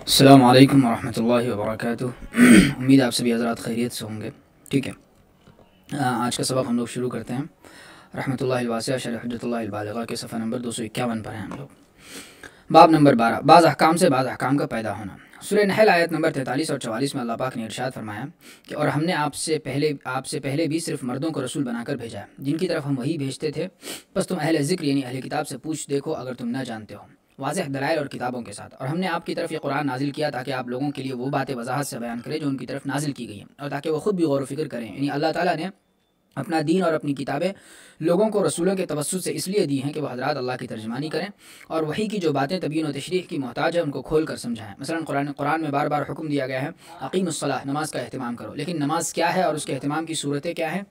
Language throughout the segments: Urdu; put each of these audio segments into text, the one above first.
السلام علیکم ورحمۃ اللہ وبرکاتہ۔ امید آپ سبھی حضرات خیریت سے ہوں گے۔ ٹھیک ہے، آج کا سبق ہم لوگ شروع کرتے ہیں۔ رحمۃ اللہ الواسعہ شرح حجت اللہ البالغہ کے صفحہ نمبر 251 پر ہیں ہم لوگ۔ باب نمبر 12، بعض احکام سے بعض احکام کا پیدا ہونا۔ سورہ نحل آیت نمبر 43 اور 44 میں اللہ پاک نے ارشاد فرمایا کہ اور ہم نے آپ سے پہلے بھی صرف مردوں کو رسول بنا کر بھیجا ہے جن کی طرف ہم وہی بھیجتے تھے، بس تم اہل ذکر یعنی اہل کتاب سے پوچھ دیکھو اگر تم نہ جانتے ہو، واضح دلائل اور کتابوں کے ساتھ۔ اور ہم نے آپ کی طرف یہ قرآن نازل کیا تاکہ آپ لوگوں کے لیے وہ باتیں وضاحت سے بیان کریں جو ان کی طرف نازل کی گئی ہیں، اور تاکہ وہ خود بھی غور و فکر کریں۔ یعنی اللہ تعالیٰ نے اپنا دین اور اپنی کتابیں لوگوں کو رسولوں کے توسط سے اس لیے دی ہیں کہ وہ حضرات اللہ کی ترجمانی کریں اور وہی کی جو باتیں تبیین و تشریح کی محتاج ہیں ان کو کھول کر سمجھائیں۔ مثلا قرآن میں بار بار حکم دیا گیا ہے اقیم الصلاۃ، نماز کا اہتمام کرو، لیکن نماز کیا ہے اور اس کے اہتمام کی صورتیں کیا ہیں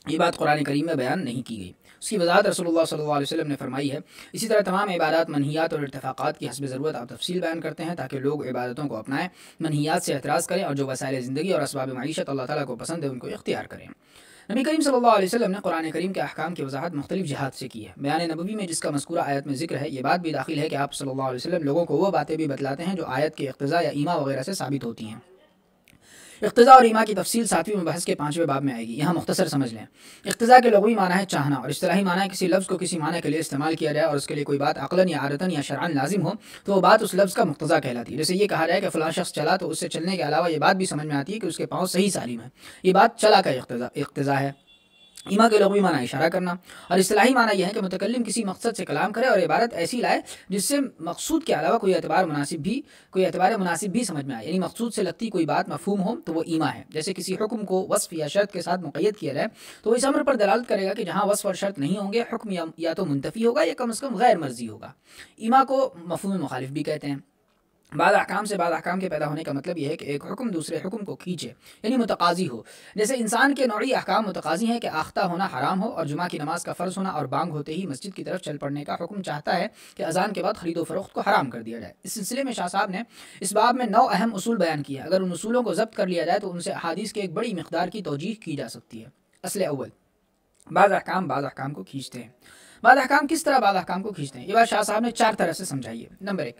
یہ بات قرآن کریم میں بیان نہیں کی گئی۔ اس کی وضاحت رسول اللہ صلی اللہ علیہ وسلم نے فرمائی ہے۔ اسی طرح تمام عبادات، منہیات اور ارتفاقات کی حسب ضرورت آپ تفصیل بیان کرتے ہیں تاکہ لوگ عبادتوں کو اپنائیں، منہیات سے احتراز کریں اور جو وسائل زندگی اور اسباب معیشت اللہ تعالیٰ کو پسند ہے ان کو اختیار کریں۔ نبی کریم صلی اللہ علیہ وسلم نے قرآن کریم کے احکام کی وضاحت مختلف جہات سے کی ہے۔ بیان نبوی میں جس کا مذکورہ آیت میں ذکر ہے، یہ بات بھی داخل ہے کہ آپ صلی اللہ علیہ وسلم لوگوں کو وہ باتیں بھی بتلاتے ہیں جو آیت کے اقتضاء یا ایما وغیرہ سے ثابت ہوتی ہیں۔ اقتضاء اور ایما کی تفصیل 7ویں مبحث کے 5ویں باب میں آئے گی، یہاں مختصر سمجھ لیں۔ اقتضاء کے لغوی معنی ہے چاہنا، اور اصطلاحی معنی ہے کسی لفظ کو کسی معنی کے لیے استعمال کیا جائے اور اس کے لیے کوئی بات عقلاً یا عادتاً یا شرعاً لازم ہو تو وہ بات اس لفظ کا مقتضا کہلاتی ہے۔ جیسے یہ کہا جائے کہ فلاں شخص چلا تو اس سے چلنے کے علاوہ یہ بات بھی سمجھ میں آتی ہے کہ اس کے پاؤں صحیح سالم ہے، یہ بات چلا کا اقتضاء ہے۔ ایما کے لغوی معنی اشارہ کرنا، اور اصطلاحی معنی یہ ہے کہ متکلم کسی مقصد سے کلام کرے اور عبارت ایسی لائے جس سے مقصود کے علاوہ کوئی اعتبار مناسب بھی سمجھ میں آئے، یعنی مقصود سے لگتی کوئی بات مفہوم ہو تو وہ ایما ہے۔ جیسے کسی حکم کو وصف یا شرط کے ساتھ مقید کیا جائے تو وہ اس امر پر دلالت کرے گا کہ جہاں وصف اور شرط نہیں ہوں گے حکم یا تو منتفی ہوگا یا کم از کم غیر مرضی ہوگا۔ ایما کو مفہوم مخالف بھی کہتے ہیں۔ بعض احکام سے بعض احکام کے پیدا ہونے کا مطلب یہ ہے کہ ایک حکم دوسرے حکم کو کھینچے، یعنی متقاضی ہو۔ جیسے انسان کے نوعی احکام متقاضی ہیں کہ آختہ ہونا حرام ہو اور جمعہ کی نماز کا فرض ہونا اور بانگ ہوتے ہی مسجد کی طرف چل پڑنے کا حکم چاہتا ہے کہ اذان کے بعد خرید و فروخت کو حرام کر دیا جائے۔ اس سلسلے میں شاہ صاحب نے اس باب میں 9 اہم اصول بیان کیے ہیں۔ اگر ان اصولوں کو ضبط کر لیا جائے تو ان سے احادیث کے ایک بڑی مقدار کی توجیہ کی جا سکتی ہے۔ اصل اول، بعض احکام کو کھینچتے ہیں۔ بعض احکام کس طرح بعض احکام کو کھینچتے ہیں، یہ بات شاہ صاحب نے 4 طرح سے سمجھائی ہے۔ نمبر 1،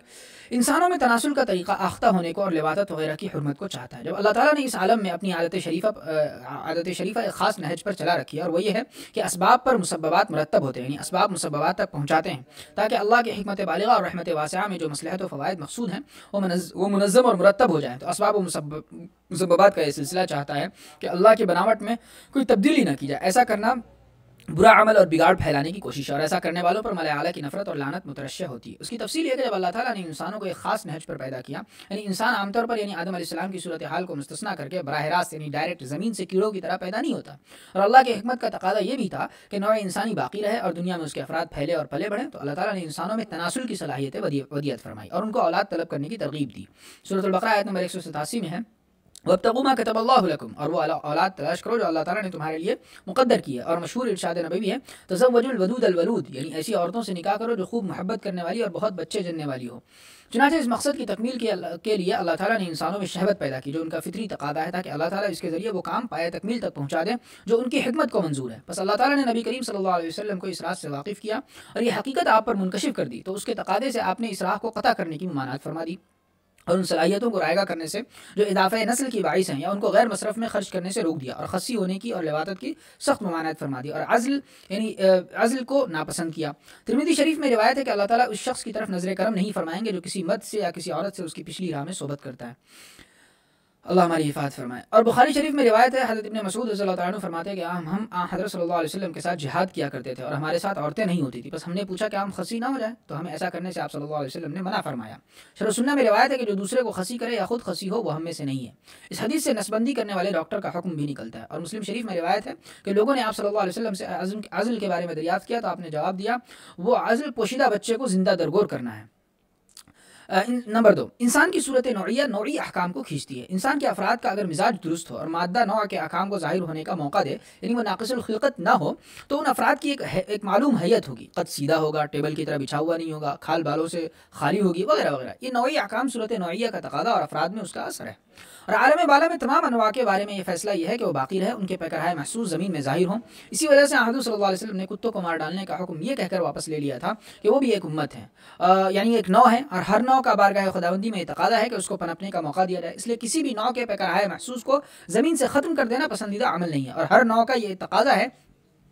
انسانوں میں تناسل کا طریقہ آختہ ہونے کو اور لواطت وغیرہ کی حرمت کو چاہتا ہے۔ جب اللہ تعالیٰ نے اس عالم میں اپنی عادت شریفہ ایک خاص نہج پر چلا رکھی ہے، اور وہ یہ ہے کہ اسباب پر مسببات مرتب ہوتے ہیں، یعنی اسباب مسببات تک پہنچاتے ہیں تاکہ اللہ کی حکمت بالغہ اور رحمت واسعہ میں جو مصلحت و فوائد مقصود ہیں وہ منظم اور مرتب ہو جائیں۔ تو اسباب و مسببات کا یہ سلسلہ چاہتا ہے کہ اللہ کی بناوٹ میں کوئی تبدیلی نہ کی جائے۔ ایسا کرنا برا عمل اور بگاڑ پھیلانے کی کوشش ہے، اور ایسا کرنے والوں پر ملائے اعلیٰ کی نفرت اور لعنت مترشح ہوتی ہے۔ اس کی تفصیل یہ ہے کہ جب اللہ تعالیٰ نے انسانوں کو ایک خاص نہج پر پیدا کیا، یعنی انسان عام طور پر یعنی آدم علیہ السلام کی صورتحال کو مستثنا کر کے براہ راست یعنی ڈائریکٹ زمین سے کیڑوں کی طرح پیدا نہیں ہوتا، اور اللہ کی حکمت کا تقاضا یہ بھی تھا کہ نوع انسانی باقی رہے اور دنیا میں اس کے افراد پھیلے اور پلے بڑھیں، تو اللہ تعالیٰ نے انسانوں میں تناسل کی صلاحیتیں ودیعت فرمائی اور ان کو اولاد طلب کرنے کی ترغیب دی۔ سورۃ البقرہ آیت نمبر 187 میں ہے وَابْتَغُوا مَا كَتَبَ اللَّهُ لَكُمْ، اور وہ اولاد تلاش کرو جو اللہ تعالیٰ نے تمہارے لیے مقدر کی ہے۔ اور مشہور ارشاد نبوی ہے تزوجوا الودود الولود، یعنی ایسی عورتوں سے نکاح کرو جو خوب محبت کرنے والی اور بہت بچے جننے والی ہو۔ چنانچہ اس مقصد کی تکمیل کے لیے اللہ تعالیٰ نے انسانوں میں شہوت پیدا کی جو ان کا فطری تقاضا ہے، تاکہ اللہ تعالیٰ اس کے ذریعے وہ کام پائے تکمیل تک پہنچا دیں جو ان کی حکمت کو منظور ہے۔ بس اللہ تعالیٰ نے نبی کریم صلی اللہ علیہ وسلم کو اس راز سے واقف کیا اور یہ حقیقت آپ پر منکشف کر دی، تو اس کے تقاضے سے آپ نے اس راہ کو قطع کرنے کی ممانعت فرما دی اور ان صلاحیتوں کو رائگاں کرنے سے جو اضافہ نسل کی باعث ہیں یا ان کو غیر مصرف میں خرچ کرنے سے روک دیا، اور خصی ہونے کی اور لواطت کی سخت ممانعت فرما دی، اور عزل کو ناپسند کیا۔ ترمذی شریف میں روایت ہے کہ اللہ تعالیٰ اس شخص کی طرف نظر کرم نہیں فرمائیں گے جو کسی مرد سے یا کسی عورت سے اس کی پچھلی راہ میں صحبت کرتا ہے۔ اللہ ہماری حفاظت فرمائے۔ اور بخاری شریف میں روایت ہے حضرت ابن مسعود رضی اللہ تعالیٰ عنہ فرماتے ہیں کہ ہم حضرت صلی اللہ علیہ وسلم کے ساتھ جہاد کیا کرتے تھے اور ہمارے ساتھ عورتیں نہیں ہوتی تھیں، بس ہم نے پوچھا کہ ہم خصی نہ ہو جائیں، تو ہمیں ایسا کرنے سے آپ صلی اللہ علیہ وسلم نے منع فرمایا۔ شرح سنہ میں روایت ہے کہ جو دوسرے کو خصی کرے یا خود خصی ہو وہ ہم میں سے نہیں ہے۔ اس حدیث سے نسبندی کرنے والے ڈاکٹر کا حکم بھی نکلتا ہے۔ اور مسلم شریف میں روایت ہے کہ لوگوں نے آپ صلی اللہ علیہ وسلم سے عزل کے بارے میں دریافت کیا تو آپ نے جواب دیا وہ عزل پوشیدہ بچے کو زندہ درگور کرنا ہے۔ نمبر 2، انسان کی صورت نوعی احکام کو کھینچتی ہے۔ انسان کے افراد کا اگر مزاج درست ہو اور مادہ نوع کے احکام کو ظاہر ہونے کا موقع دے، یعنی وہ ناقص الخلقت نہ ہو، تو ان افراد کی ایک معلوم حیت ہوگی، قد سیدھا ہوگا، ٹیبل کی طرح بچھا ہوا نہیں ہوگا، کھال بالوں سے خالی ہوگی وغیرہ وغیرہ۔ یہ نوعی احکام صورت نوعیہ کا تقاضا اور افراد میں اس کا اثر ہے۔ اور عالم بالا میں تمام انواع کے بارے میں یہ فیصلہ یہ ہے کہ وہ باقی رہے، ان کے پیکرہائے محسوس زمین میں ظاہر ہوں۔ اسی وجہ سے حضور صلی اللہ علیہ وسلم نے کتوں کو مار ڈالنے کا حکم یہ کہہ کر واپس لے لیا تھا کہ وہ بھی ایک امت ہے، یعنی ایک نوع ہے، اور ہر نوع نوع کا بارگاہ خداوندی میں تقاضا ہے کہ اس کو پنپنے کا موقع دیا جائے، اس لیے کسی بھی نوع کے پیکرہائے محسوس کو زمین سے ختم کر دینا پسندیدہ عمل نہیں ہے، اور ہر نوع کا یہ تقاضا ہے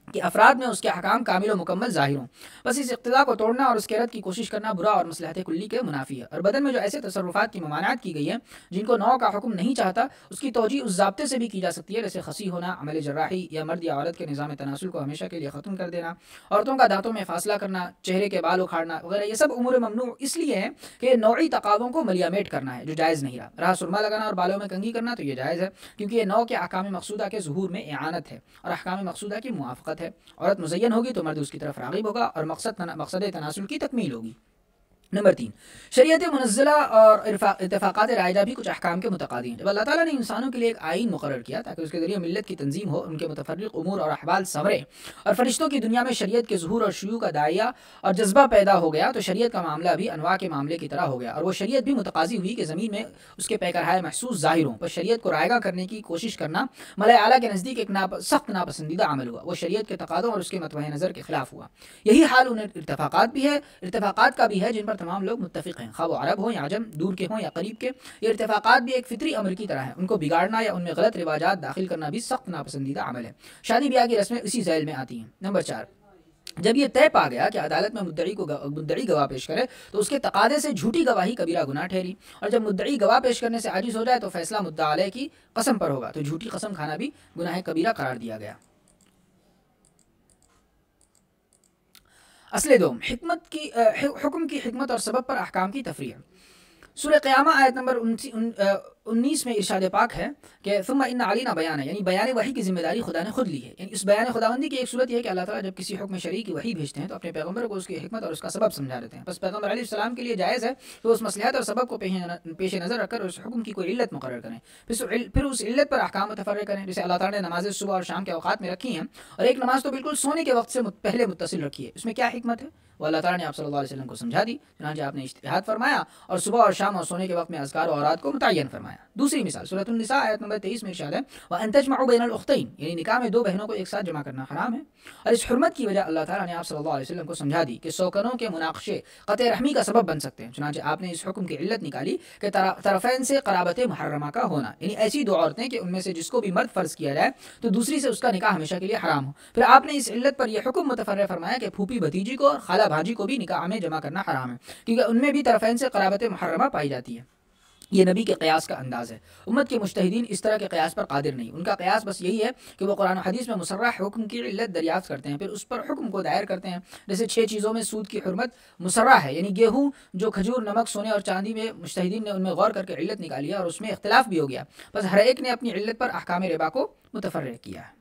کہ افراد میں اس کے احکام کامل و مکمل ظاہر ہوں۔ بس اس اقتدا کو توڑنا اور اس کے رد کی کوشش کرنا برا اور مصلحت کلی کے منافی ہے۔ اور بدن میں جو ایسے تصرفات کی ممانعت کی گئی ہے جن کو نوع کا حکم نہیں چاہتا، اس کی توجیہ اس ضابطے سے بھی کی جا سکتی ہے، جیسے خسی ہونا، عمل جراحی، یا مرد یا عورت کے نظام تناسل کو ہمیشہ کے لیے ختم کر دینا، عورتوں کا دانتوں میں فاصلہ کرنا، چہرے کے بال اکھاڑنا وغیرہ۔ یہ سب امور ممنوع اس لیے ہیں کہ نوعی تقاضوں کو ملیامیٹ کرنا ہے، جو جائز نہیں رہا۔ رہا سرما لگانا اور بالوں میں کنگھی کرنا، تو یہ جائز ہے کیونکہ یہ نوع کے احکام مقصودہ کے ظہور میں اعانت ہے اور احکام مقصودہ کی موافقت ہے۔ عورت مزین ہوگی تو مرد اس کی طرف راغب ہوگا اور مقصد تناسل کی تکمیل ہوگی۔ نمبر 3، شریعت منزلہ اور اتفاقات رائجہ بھی کچھ احکام کے متقاضی ہیں۔ جب اللہ تعالیٰ نے انسانوں کے لیے ایک آئین مقرر کیا تاکہ اس کے ذریعے ملت کی تنظیم ہو، ان کے متفرق امور اور احوال سنورے، اور فرشتوں کی دنیا میں شریعت کے ظہور اور شیوع کا داعیہ اور جذبہ پیدا ہو گیا، تو شریعت کا معاملہ بھی انواع کے معاملے کی طرح ہو گیا، اور وہ شریعت بھی متقاضی ہوئی کہ زمین میں اس کے پیکرہائے محسوس ظاہر ہوں۔ پر شریعت کو رائگاں کرنے کی کوشش کرنا ملائے اعلیٰ کے نزدیک ایک سخت ناپسندیدہ عمل ہوا، وہ شریعت کے تقاضوں اور اس کے متوجہ نظر کے خلاف ہوا۔ یہی حال ان ارتفاقات کا بھی ہے جن پر تمام لوگ متفق ہیں، خواہ وہ عرب ہوں یا عجم، دور کے ہوں یا قریب کے۔ یہ ارتفاقات بھی ایک فطری امر کی طرح ہیں، ان کو بگاڑنا یا ان میں غلط رواجات داخل کرنا بھی سخت ناپسندیدہ عمل ہے۔ شادی بیاہ کی رسمیں اسی ذیل میں آتی ہیں۔ نمبر 4، جب یہ طے پا گیا کہ عدالت میں مدعی گواہ پیش کرے تو اس کے تقاضے سے جھوٹی گواہی کبیرہ گناہ ٹھہری، اور جب مدعی گواہ پیش کرنے سے عاجز ہو جائے تو فیصلہ مدعا علیہ کی قسم پر ہوگا، تو جھوٹی قسم کھانا بھی گناہ کبیرہ قرار دیا گیا۔ اصل دوم، حکم کی حکمت اور سبب پر احکام کی تفریع۔ سورہ قیامہ آیت نمبر 19 میں ارشاد پاک ہے کہ ثم ان علینا بیان، یعنی بیان وحی کی ذمہ داری خدا نے خود لی ہے۔ یعنی اس بیان خداوندی کی ایک صورت یہ ہے کہ اللہ تعالیٰ جب کسی حکم شرعی کی وحی بھیجتے ہیں تو اپنے پیغمبر کو اس کی حکمت اور اس کا سبب سمجھا دیتے ہیں۔ بس پیغمبر علیہ السلام کے لیے جائز ہے کہ اس مصلحت اور سبب کو پیش نظر رکھ کر اس حکم کی کوئی علت مقرر کریں، پھر اس علت پر احکام متفرع کریں۔ جیسے اللہ تعالیٰ نے نمازیں صبح اور شام کے اوقات میں رکھی ہیں، اور ایک نماز تو بالکل سونے کے وقت سے پہلے متصل رکھی ہے، اس میں کیا حکمت ہے؟ وہ اللہ تعالیٰ نے آپ صلی اللہ علیہ وسلم کو سمجھا دی، چنانچہ آپ نے اجتہاد فرمایا اور صبح اور شام اور سونے کے وقت میں اذکار و اوراد کو متعین فرمایا۔ دوسری مثال سورۃ النساء آیت نمبر 23 میں ارشاد ہے وَأَن تَجْمَعُوا بَيْنَ الْأُخْتَيْنِ، یعنی نکاح میں دو بہنوں کو ایک ساتھ جمع کرنا حرام ہے۔ اور اس حرمت کی وجہ اللہ تعالیٰ نے آپ صلی اللہ علیہ وسلم کو سمجھا دی کہ سوکنوں کے مناقشے قطع رحمی کا سبب بن سکتے ہیں، چنانچہ آپ نے اس حکم کی علت نکالی کہ طرفین سے قرابت محرمہ کا ہونا، یعنی ایسی دو عورتیں کہ ان میں سے جس کو بھی مرد فرض کیا جائے تو دوسری سے اس کا نکاح ہمیشہ کے لیے حرام ہو۔ پھر آپ نے اس علت پر یہ حکم متفرع فرمایا کہ پھوپھی بھتیجی کو اور خالہ بھانجی کو بھی نکاح میں جمع کرنا حرام ہے، کیونکہ ان میں بھی طرفین سے قرابت محرمہ پائی جاتی ہے۔ یہ نبی کے قیاس کا انداز ہے۔ امت کے مجتہدین اس طرح کے قیاس پر قادر نہیں، ان کا قیاس بس یہی ہے کہ وہ قرآن و حدیث میں مصرح حکم کی علت دریافت کرتے ہیں، پھر اس پر حکم کو دائر کرتے ہیں۔ جیسے 6 چیزوں میں سود کی حرمت مصرح ہے، یعنی گیہوں، جو کھجور، نمک، سونے اور چاندی میں مجتہدین نے ان میں غور کر کے علت نکالی ہے اور اس میں اختلاف بھی ہو گیا، بس ہر ایک نے اپنی علت پر احکام ربا کو متفرع کیا ہے۔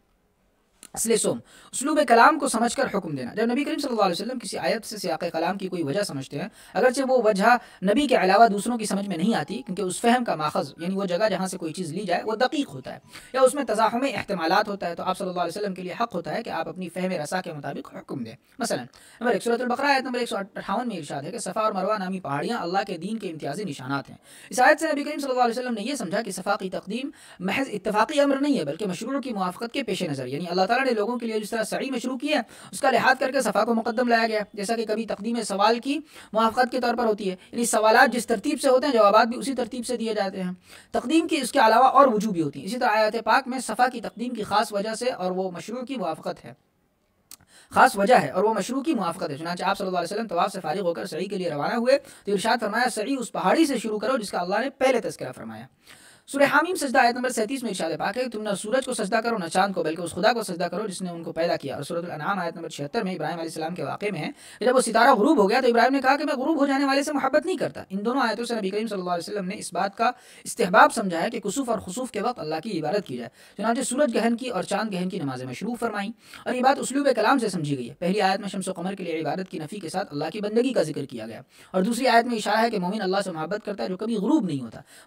اصل سوم، اسلوب کلام کو سمجھ کر حکم دینا۔ جب نبی کریم صلی اللہ علیہ وسلم کسی آیت سے سیاق کلام کی کوئی وجہ سمجھتے ہیں، اگرچہ وہ وجہ نبی کے علاوہ دوسروں کی سمجھ میں نہیں آتی، کیونکہ اس فہم کا ماخذ یعنی وہ جگہ جہاں سے کوئی چیز لی جائے وہ دقیق ہوتا ہے یا اس میں تزاحم احتمالات ہوتا ہے، تو آپ صلی اللہ علیہ وسلم کے لیے حق ہوتا ہے کہ آپ اپنی فہم رسا کے مطابق حکم دیں۔ مثلا نمبر 1 سورۃ البقرہ آیت نمبر 158 میں ارشاد ہے کہ صفا اور مروہ نامی پہاڑیاں اللہ کے دین کے امتیازی نشانات ہیں۔ اس آیت سے نبی کریم صلی اللہ علیہ وسلم نے یہ سمجھا کہ صفا کی تقدیم محض اتفاقی امر نہیں ہے بلکہ مشروع کی موافقت کے پیش نظر، یعنی اللہ تعالیٰ نے لوگوں کے لیے جس طرح سعی میں شروع کی ہے اس کا لحاظ کر کے صفا کو مقدم لایا گیا، جیسا کہ کبھی تقدیم سوال کی موافقت کے طور پر ہوتی ہے، یعنی سوالات جس ترتیب سے ہوتے ہیں جوابات بھی اسی ترتیب سے دیے جاتے ہیں۔ تقدیم کی اس کے علاوہ اور وجوہ بھی ہوتی ہیں، اسی طرح آیات پاک میں صفا کی تقدیم کی خاص وجہ سے اور وہ مشروع کی موافقت ہے، خاص وجہ ہے اور وہ مشروع کی موافقت ہے۔ چنانچہ آپ صلی اللہ علیہ وسلم طواف سے فارغ ہو کر سعی کے لیے روانہ ہوئے تو ارشاد فرمایا سعی اس پہاڑی سے شروع کرو جس کا اللہ نے پہلے تذکرہ فرمایا۔ سورہ حامیم سجدہ آیت نمبر 37 میں ارشاد پاک ہے کہ تم نہ سورج کو سجدہ کرو نہ چاند کو بلکہ اس خدا کو سجدہ کرو جس نے ان کو پیدا کیا۔ اور سورۃ الانعام آیت نمبر 76 میں ابراہیم علیہ السلام کے واقعے میں ہے کہ جب وہ ستارہ غروب ہو گیا تو ابراہیم نے کہا کہ میں غروب ہو جانے والے سے محبت نہیں کرتا۔ ان دونوں آیتوں سے نبی کریم صلی اللہ علیہ وسلم نے اس بات کا استحباب سمجھا ہے کہ کسوف اور خسوف کے وقت اللہ کی عبادت کی جائے، چنانچہ سورج گہن کی اور چاند گہن کی نمازیں مشروع فرمائیں، اور یہ بات اسلوب کلام سے سمجھی گئی ہے۔ پہلی آیت میں شمس و قمر کے لیے عبادت کی نفی کے ساتھ اللہ کی بندگی کا ذکر کیا گیا، اور دوسری آیت میں اشارہ ہے کہ مومن اللہ سے محبت کرتا ہے جو کبھی غروب نہیں ہوتا،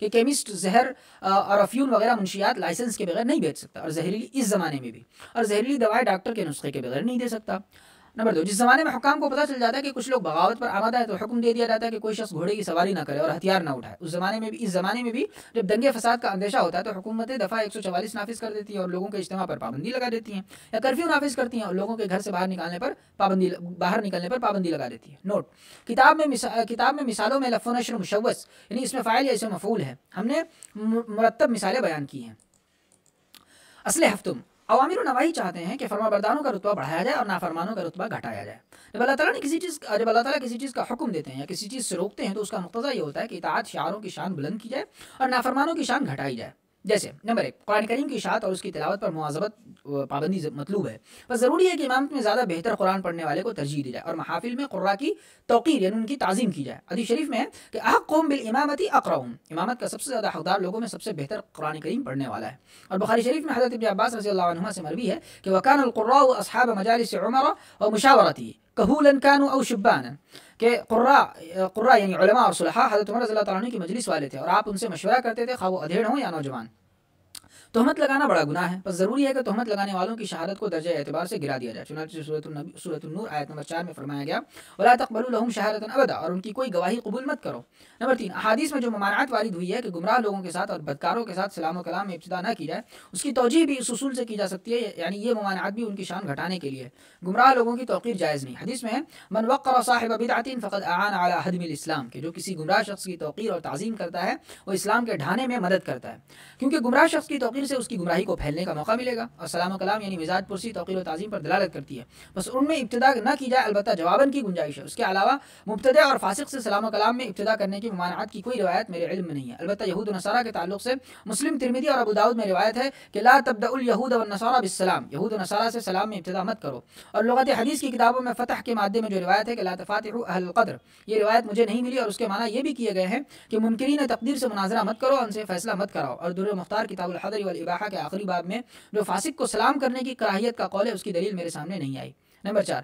کہ کیمسٹ زہر اور افیون وغیرہ منشیات لائسنس کے بغیر نہیں بیچ سکتا، اور زہریلی اس زمانے میں بھی، اور زہریلی دوائیں ڈاکٹر کے نسخے کے بغیر نہیں دے سکتا۔ نمبر 2، جس زمانے میں حکام کو پتہ چل جاتا ہے کہ کچھ لوگ بغاوت پر آمادہ ہے تو حکم دے دیا جاتا ہے کہ کوئی شخص گھوڑے کی سواری نہ کرے اور ہتھیار نہ اٹھائے۔ اس زمانے میں بھی جب دنگے فساد کا اندیشہ ہوتا ہے تو حکومتیں دفعہ 144 نافذ کر دیتی ہیں اور لوگوں کے اجتماع پر پابندی لگا دیتی ہیں، یا کرفیو نافذ کرتی ہیں اور لوگوں کے گھر سے باہر نکلنے پر پابندی لگا دیتی ہے۔ نوٹ: کتاب میں مثالوں میں لف و نشر مشوش یعنی اس میں فاعل یا اسم مفعول ہے۔ ہم نے مرتب مثالیں بیان کی ہیں۔ اصل ہفتم: اوامر و نواہی چاہتے ہیں کہ فرما برداروں کا رتبہ بڑھایا جائے اور نافرمانوں کا رتبہ گھٹایا جائے۔ جب اللہ تعالیٰ کسی چیز کا حکم دیتے ہیں یا کسی چیز سے روکتے ہیں تو اس کا مقتضا یہ ہوتا ہے کہ اطاعت شعاروں کی شان بلند کی جائے اور نافرمانوں کی شان گھٹائی جائے۔ جیسے نمبر 1، قرآن کریم کی اشاعت اور اس کی تلاوت پر مواظبت پابندی مطلوب ہے، بس ضروری ہے کہ امامت میں زیادہ بہتر قرآن پڑھنے والے کو ترجیح دی جائے اور محافل میں قراء کی توقیر یعنی ان کی تعظیم کی جائے۔ حدیث شریف میں ہے کہ احقهم بالامامۃ اقرؤہم، امامت کا سب سے زیادہ حقدار لوگوں میں سب سے بہتر قرآن کریم پڑھنے والا ہے۔ اور بخاری شریف میں حضرت ابن عباس رضی اللہ عنہما سے مروی ہے کہ وکان القراء اصحاب مجالس عمر ومشاورته کہولا كانوا او شبانا، کہ قراء یعنی علماء اور صلحاء حضرت عمر رضی اللہ تعالیٰ عنہ کی مجلس والے تھے اور آپ ان سے مشورہ کرتے تھے، خواہ وہ ادھیڑ ہوں یا نوجوان۔ تہمت لگانا بڑا گناہ ہے، بس ضروری ہے کہ تہمت لگانے والوں کی شہادت کو درجہ اعتبار سے گرا دیا جائے، چنانچہ سورۃ النور آیت نمبر 4 میں فرمایا گیا ولا تقبلوا لهم شهادة ابدا، اور ان کی کوئی گواہی قبول مت کرو۔ نمبر 3، احادیث میں جو ممانعت وارد ہوئی ہے کہ گمراہ لوگوں کے ساتھ اور بدکاروں کے ساتھ سلام و کلام میں ابتدا نہ کی جائے، اس کی توجیہ بھی اس اصول سے کی جا سکتی ہے، یعنی یہ ممانعت بھی ان کی شان گھٹانے کے لیے، گمراہ لوگوں کی توقیر جائز نہیں۔ حدیث میں ہے من وقر صاحب بدعۃ فقد اعان علی هدم الاسلام، کہ جو کسی گمراہ شخص کی توقیر اور تعظیم کرتا ہے وہ اسلام کے ڈھانے میں مدد کرتا ہے، کیونکہ گمراہ شخص کی توقیر سے اس کی گمراہی کو پھیلنے کا موقع ملے گا۔ اور سلام و کلام یعنی مزاج پرسی توقیر و تعظیم پر دلالت کرتی ہے، بس ان میں ابتدا نہ کی جائے، البتہ جواباً کی گنجائش ہے۔ اس کے علاوہ مبتدع اور فاسق سے سلام و کلام میں ابتدا کرنے کی ممانعت کی کوئی روایت میرے علم میں نہیں ہے، البتہ یہود و نصارہ کے تعلق سے مسلم، ترمذی اور ابو داؤد میں روایت ہے کہ لا تبدأ اليہود والنصارى بالسلام، یہود و نصارہ سے سلام میں ابتدا مت کرو۔ اور لغت حدیث کی کتابوں میں فتح کے مادے میں جو روایت ہے کہ لا تفاتحوا اہل القدر، یہ روایت مجھے نہیں ملی، اور اس کے معنی یہ بھی کیے گئے ہیں کہ منکرین تقدیر سے مناظرہ مت کرو، ان سے فیصلہ مت کراؤ۔ اور در مختار کتاب الحضر والاباحہ کے آخری باب میں جو فاسق کو سلام کرنے کی کراہیت کا قول ہے اس کی دلیل میرے سامنے نہیں آئی۔ نمبر 4،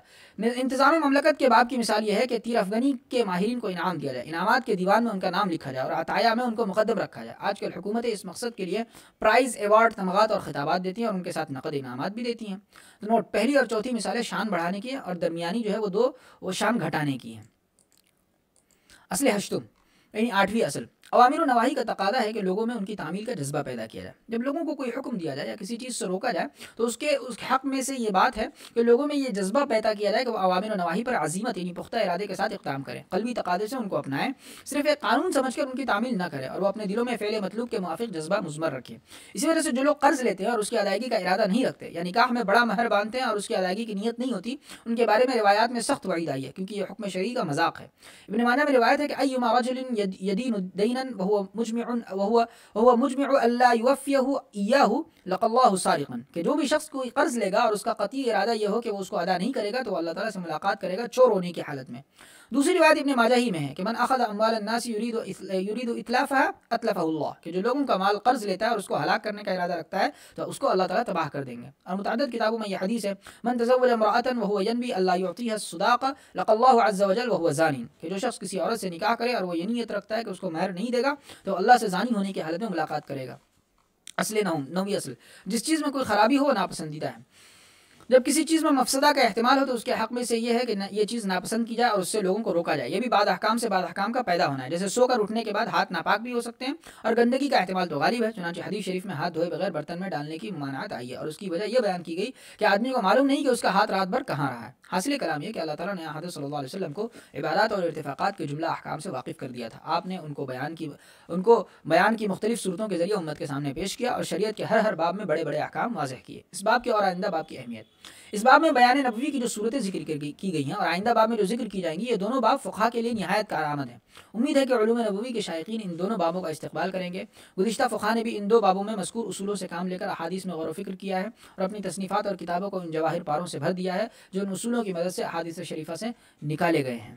انتظام مملکت کے باب کی مثال یہ ہے کہ تیر افغانی کے ماہرین کو انعام دیا جائے، انعامات کے دیوان میں ان کا نام لکھا جائے اور عطایا میں ان کو مقدم رکھا جائے۔ آج کل حکومتیں اس مقصد کے لیے پرائز، ایوارڈ، تمغات اور خطابات دیتی ہیں اور ان کے ساتھ نقد انعامات بھی دیتی ہیں۔ تو نوٹ: پہلی اور چوتھی مثالیں شان بڑھانے کی ہیں اور درمیانی جو ہے وہ دو وہ شان گھٹانے کی ہیں۔ اصل ہشتم یعنی 8ویں اصل، اوامر و نواہی کا تقاضا ہے کہ لوگوں میں ان کی تعمیل کا جذبہ پیدا کیا جائے۔ جب لوگوں کو کوئی حکم دیا جائے یا کسی چیز سے روکا جائے تو اس حق میں سے یہ بات ہے کہ لوگوں میں یہ جذبہ پیدا کیا جائے کہ وہ اوامر و نواہی پر عزیمت یعنی پختہ ارادے کے ساتھ اقدام کریں، قلبی تقاضے سے ان کو اپنائیں، صرف ایک قانون سمجھ کر ان کی تعمیل نہ کریں، اور وہ اپنے دلوں میں فعل مطلوب کے موافق جذبہ مضمر رکھیں۔ اسی وجہ سے جو لوگ قرض لیتے ہیں اور اس کی ادائیگی کا ارادہ نہیں رکھتے یا نکاح میں بڑا مہر باندھتے ہیں اور اس کی ادائیگی کی نیت نہیں ہوتی، ان کے بارے میں روایات میں سخت وعید آئی ہے، کیونکہ یہ حکم شرعی کا مذاق ہے۔ ابن ماجہ میں روایت ہے کہ ایما رجل یدین دینا وهو مجمع الا يوفيه اياه لقى الله سارقا، کہ جو بھی شخص کوئی قرض لے گا اور اس کا قطعی ارادہ یہ ہو کہ وہ اس کو ادا نہیں کرے گا تو اللہ تعالیٰ سے ملاقات کرے گا چور ہونے کی حالت میں۔ دوسری روایت ابن ماجہ ہی میں ہے کہ من اخذ اموال الناس يريد اتلافها اتلفه الله، کہ جو لوگوں کا مال قرض لیتا ہے اور اس کو ہلاک کرنے کا ارادہ رکھتا ہے تو اس کو اللہ تعالیٰ تباہ کر دیں گے۔ اور متعدد کتابوں میں یہ حدیث ہے من تزوج امرأة وهو ينوي الا يعطيها الصداق لقى الله عز وجل وهو زان، کہ جو شخص کسی عورت سے نکاح کرے اور وہ یہ نیت رکھتا ہے کہ اس کو مہر نہیں دے گا تو اللہ سے زانی ہونے کی حالت میں ملاقات کرے گا۔ اصل نویں اصل، جس چیز میں کوئی خرابی ہو وہ ناپسندیدہ ہے۔ جب کسی چیز میں مفسدہ کا احتمال ہو تو اس کے حق میں سے یہ ہے کہ یہ چیز ناپسند کی جائے اور اس سے لوگوں کو روکا جائے۔ یہ بھی بعض احکام سے بعض احکام کا پیدا ہونا ہے، جیسے سو کر اٹھنے کے بعد ہاتھ ناپاک بھی ہو سکتے ہیں اور گندگی کا احتمال تو غالب ہے، چنانچہ حدیث شریف میں ہاتھ دھوئے بغیر برتن میں ڈالنے کی ممانعت آئی ہے اور اس کی وجہ یہ بیان کی گئی کہ آدمی کو معلوم نہیں کہ اس کا ہاتھ رات بھر کہاں رہا ہے۔ حاصل کلام یہ کہ اللہ تعالیٰ نے حضرت صلی اللہ علیہ وسلم کو عبادات اور ارتفاقات کے جملہ احکام سے واقف کر دیا تھا۔ آپ نے ان کو بیان کی مختلف صورتوں کے ذریعے امت کے سامنے پیش کیا اور شریعت کے ہر باب میں بڑے بڑے احکام واضح کیے۔ اس باب کے اور آئندہ باب کی اہمیت، اس باب میں بیان نبوی کی جو صورتیں ذکر کی گئی ہیں اور آئندہ باب میں جو ذکر کی جائیں گی، یہ دونوں باب فقہا کے لیے نہایت کارآمد ہیں۔ امید ہے کہ علوم نبوی کے شائقین ان دونوں بابوں کا استقبال کریں گے۔ گزشتہ فقہا نے بھی ان دو بابوں میں مذکور اصولوں سے کام لے کر احادیث میں غور و فکر کیا ہے اور اپنی تصنیفات اور کتابوں کو ان جواہر پاروں سے بھر دیا ہے جو ان اصولوں کی مدد سے احادیث شریفہ سے نکالے گئے ہیں۔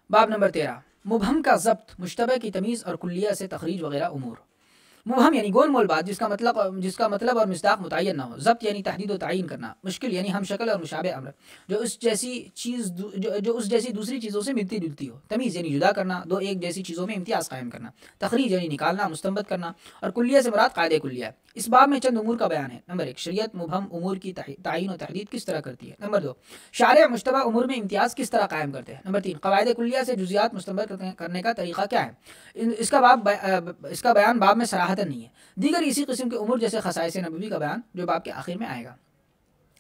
باب نمبر 13، مبہم کا ضبط، مشتبہ کی تمیز اور کلیہ سے تخریج وغیرہ امور۔ مبہم یعنی گول مول بات جس کا مطلب اور مصداق متعین نہ ہو. ضبط یعنی تحدید و تعین کرنا. مشکل یعنی ہم شکل اور مشابہ امر جو اس جیسی دوسری چیزوں سے ملتی جلتی ہو. تمیز یعنی جدا کرنا، دو ایک جیسی چیزوں میں امتیاز قائم کرنا. تخریج یعنی نکالنا، مستنبط کرنا. اور کلیہ سے مراد قاعدہ کلیہ ہے. اس باب میں چند امور کا بیان ہے. نمبر 1 شریعت مبہم امور کی تعین و تحدید کس طرح کرتی ہے. نمبر 2 شارع مشتبہ امور میں امتیاز کس طرح قائم کرتے ہیں. نمبر 3 قواعد کلیہ سے جزیات مستنبط کرنے کا طریقہ کیا ہے. اس کا بیان باب میں صراحتاً نہیں ہے. دیگر اسی قسم کے امور جیسے خصائص نبوی کا بیان جو باب کے آخر میں آئے گا.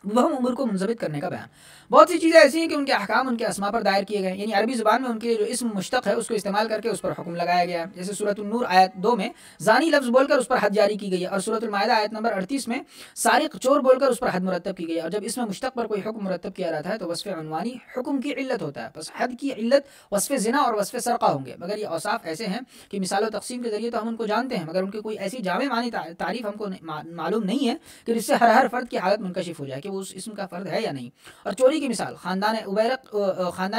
مبہم امور کو منضبط کرنے کا بیان. بہت سی چیزیں ایسی ہیں کہ ان کے احکام ان کے اسما پر دائر کیے گئے، یعنی عربی زبان میں ان کے جو اسم مشتق ہے اس کو استعمال کر کے اس پر حکم لگایا گیا ہے. جیسے سورۃ النور آیت 2 میں زانی لفظ بول کر اس پر حد جاری کی گئی ہے، اور سورۃ المائدہ آیت نمبر 38 میں سارق چور بول کر اس پر حد مرتب کی گئی ہے. اور جب اسم مشتق پر کوئی حکم مرتب کیا جاتا ہے تو وصف عنوانی حکم کی علت ہوتا ہے. بس حد کی علت وصف زنا اور وصف سرقہ ہوں گے. مگر یہ اوصاف ایسے ہیں کہ مثال و تقسیم کے ذریعے تو ہم ان کو جانتے ہیں، مگر ان کی کوئی ایسی جامع معنی تعریف ہم کو معلوم نہیں ہے کہ جس سے ہر فرد کی حالت منکشف ہو جائے کہ وہ اس اسم کا فرد ہے یا نہیں. اور چوری کی مثال خاندان